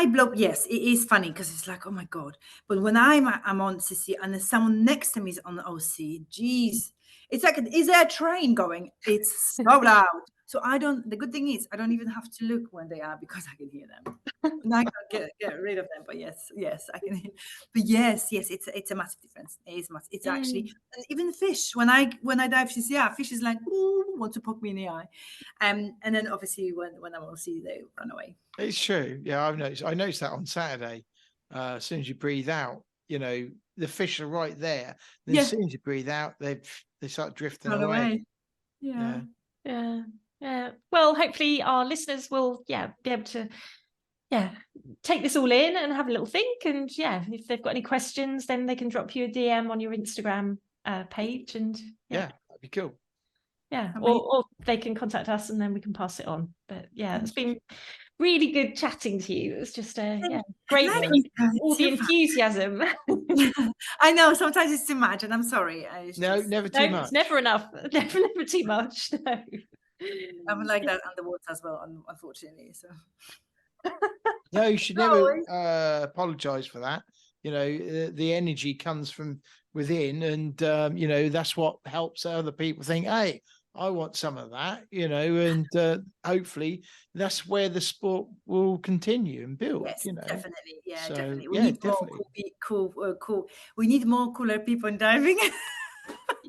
blow, yes, it is funny because it's like, oh my god. But when I'm on CC and there's someone next to me is on the OC, geez, it's like, is there a train going? It's so loud. So the good thing is I don't even have to look when they are because I can hear them. And I can't get rid of them. But yes, I can hear. But yes, it's a massive difference. It is massive. It's actually, and even fish. When I dive CCR, fish is like, ooh, want to poke me in the eye. And then obviously when I'm on OC, they run away. It's true. Yeah, I noticed that on Saturday. As soon as you breathe out, the fish are right there. Then as soon as you breathe out, they start drifting away. Yeah. Well, hopefully our listeners will be able to take this all in and have a little think, and if they've got any questions, then they can drop you a DM on your Instagram page, and that'd be cool. Or they can contact us and then we can pass it on. But it's been really good chatting to you. It was just great, all the enthusiasm. I know sometimes it's too much, and I'm sorry. Never too much. It's never enough. Never too much. No. I'm like that underwater as well, unfortunately. So no, you should never apologize for that. The energy comes from within, and that's what helps other people think, hey, I want some of that, and hopefully that's where the sport will continue and build. Yes, definitely. Yeah, so, definitely. We need more cool. We need more cooler people in diving.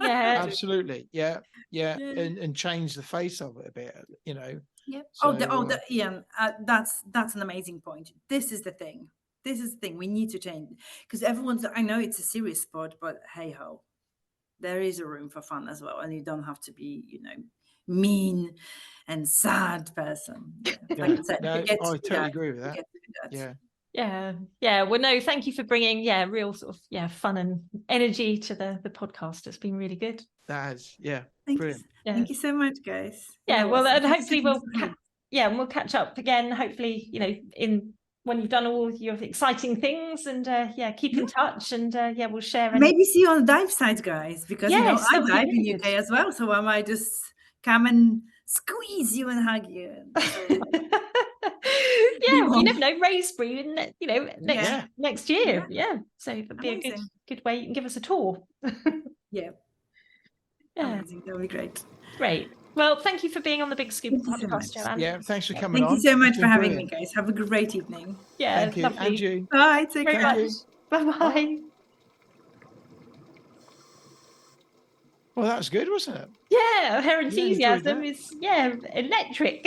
Yeah, absolutely. Yeah. And change the face of it a bit. Yeah. So, Ian, that's an amazing point. This is the thing. We need to change, because I know it's a serious sport, but hey ho, there is a room for fun as well, and you don't have to be, mean and sad person. Like I said, I totally agree with that. Yeah. Well, no, thank you for bringing real sort of fun and energy to the podcast. It's been really good. That is, brilliant. Thank you so much, guys. Well, and hopefully we'll catch up again. Hopefully, when you've done all your exciting things, and keep in touch, and we'll share. Maybe see you on the dive site, guys, because I dive in UK as well, so I might just come and squeeze you and hug you. You never know, Raysbury, next year. So it'd be a good way. You can give us a tour. Amazing. That would be great. Well, thank you for being on the Big Scuba podcast, Joanna. Yeah, thanks for coming on. Thank you so much for having me, guys. Have a great evening. Thank you. Lovely. And you. Bye. Take care. Bye. Well, that was good, wasn't it? Yeah, her enthusiasm is electric.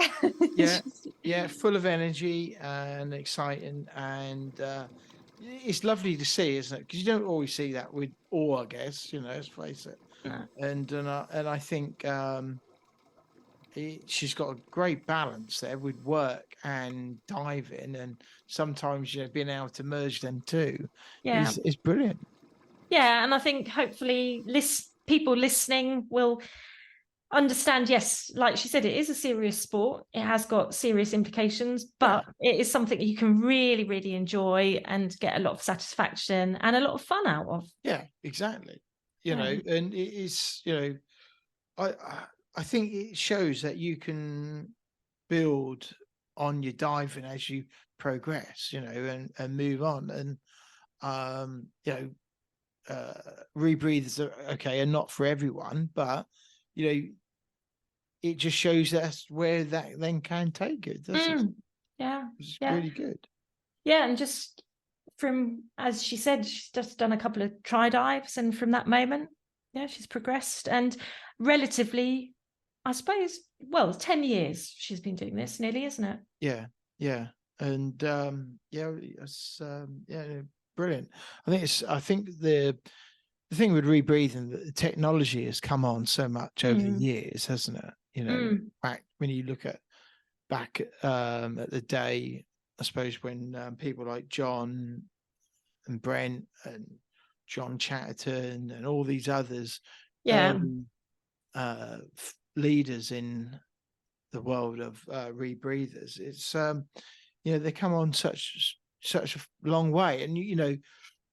Full of energy and exciting, and it's lovely to see, isn't it? Because you don't always see that with all, I guess. Let's face it. No. And I think she's got a great balance there with work and diving, and sometimes being able to merge them too is brilliant. Yeah, and I think hopefully people listening will understand, yes, like she said, it is a serious sport. It has got serious implications, but it is something you can really, really enjoy and get a lot of satisfaction and a lot of fun out of. Yeah, exactly. And it is, I think it shows that you can build on your diving as you progress, and move on. And, rebreathes are okay and not for everyone, but, it just shows that's where that then can take it, doesn't it? Yeah. It's really good. Yeah, and just from, as she said, she's just done a couple of try dives, and from that moment, she's progressed, and relatively, I suppose, 10 years she's been doing this nearly, isn't it? Yeah. And it's brilliant. I think the thing with rebreathing, the technology has come on so much over the years, hasn't it? Back when you look back at the day, I suppose when people like John and Brent and John Chatterton and all these others, leaders in the world of rebreathers, it's they come on such a long way. And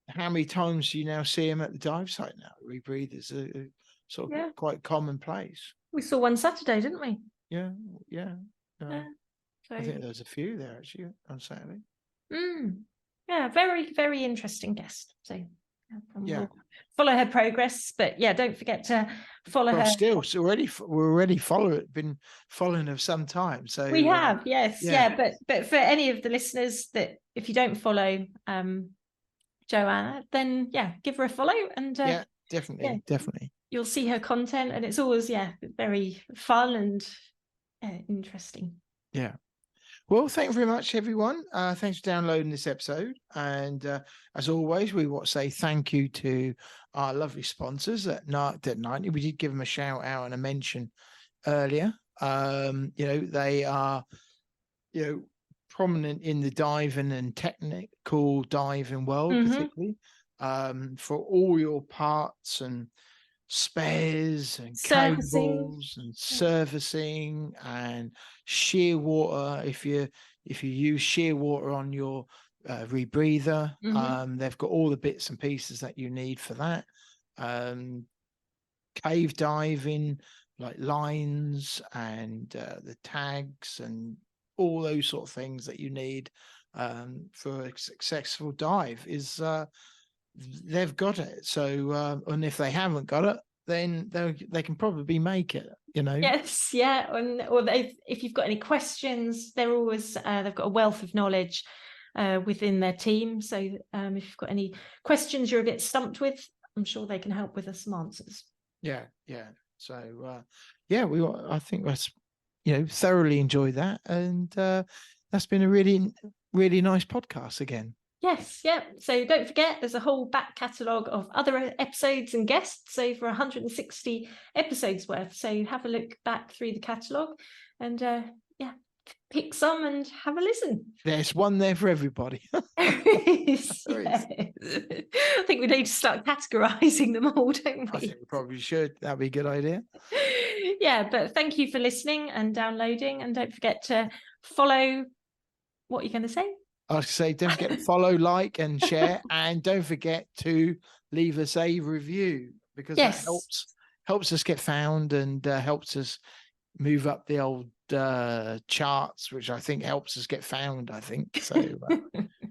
how many times do you now see them at the dive site now? Rebreathers are sort of quite commonplace. We saw one Saturday, didn't we? Yeah. So, I think there was a few there actually on Saturday. Yeah, very, very interesting guest. So we'll follow her progress, but don't forget to follow her. Still, so we're already been following her some time. So we have, yes, but for any of the listeners that if you don't follow Joanna, then give her a follow, and definitely you'll see her content, and it's always very fun and interesting. Yeah. Well, thank you very much, everyone. Thanks for downloading this episode. And as always, we want to say thank you to our lovely sponsors at 90. We did give them a shout out and a mention earlier. They are, prominent in the diving and technical diving world, particularly for all your parts and spares and cables and servicing and shear water. If you use shear water on your rebreather, they've got all the bits and pieces that you need for that. Cave diving, like lines and the tags and all those sort of things that you need for a successful dive is they've got it. So and if they haven't got it, then they can probably make it, Yes, or if you've got any questions, they're always they've got a wealth of knowledge within their team. So if you've got any questions you're a bit stumped with, I'm sure they can help with some answers. So I think that's thoroughly enjoyed that, and that's been a really, really nice podcast again. Yes, so don't forget there's a whole back catalogue of other episodes and guests, over 160 episodes worth, so have a look back through the catalogue and pick some and have a listen. There's one there for everybody. Yes. I think we need to start categorizing them all, don't we? I think we probably should. That'd be a good idea. But thank you for listening and downloading, and don't forget to follow. What are you going to say? I was going to say, don't forget to follow, like, and share, and don't forget to leave us a review, because that helps us get found and helps us move up the old charts, which I think helps us get found. I think so.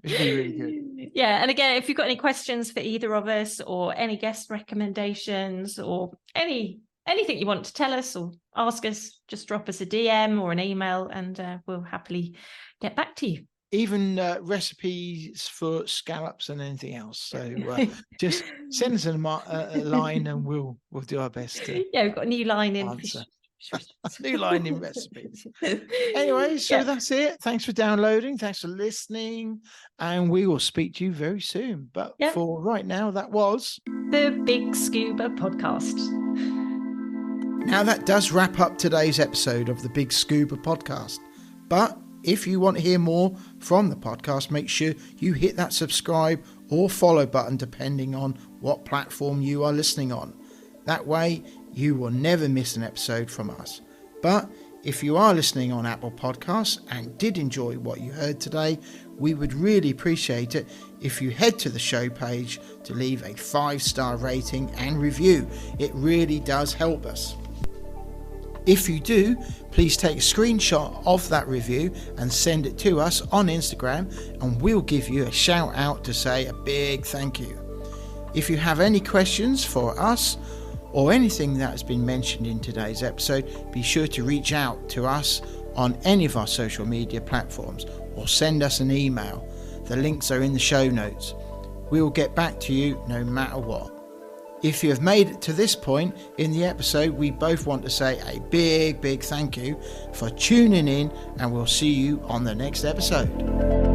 It's really good. And again, if you've got any questions for either of us, or any guest recommendations, or anything you want to tell us or ask us, just drop us a DM or an email, and we'll happily get back to you. Even recipes for scallops and anything else. So just send us a line, and we'll do our best to we've got a new line in answer. New line in recipes. Anyway, so that's it. Thanks for downloading. Thanks for listening, and we will speak to you very soon. But for right now, that was the Big Scuba Podcast. Now that does wrap up today's episode of the Big Scuba Podcast. But if you want to hear more from the podcast, make sure you hit that subscribe or follow button depending on what platform you are listening on. That way you will never miss an episode from us. But if you are listening on Apple Podcasts and did enjoy what you heard today, we would really appreciate it if you head to the show page to leave a 5-star rating and review. It really does help us. If you do, please take a screenshot of that review and send it to us on Instagram, and we'll give you a shout out to say a big thank you. If you have any questions for us or anything that has been mentioned in today's episode, be sure to reach out to us on any of our social media platforms or send us an email. The links are in the show notes. We will get back to you no matter what. If you have made it to this point in the episode, we both want to say a big, big thank you for tuning in, and we'll see you on the next episode.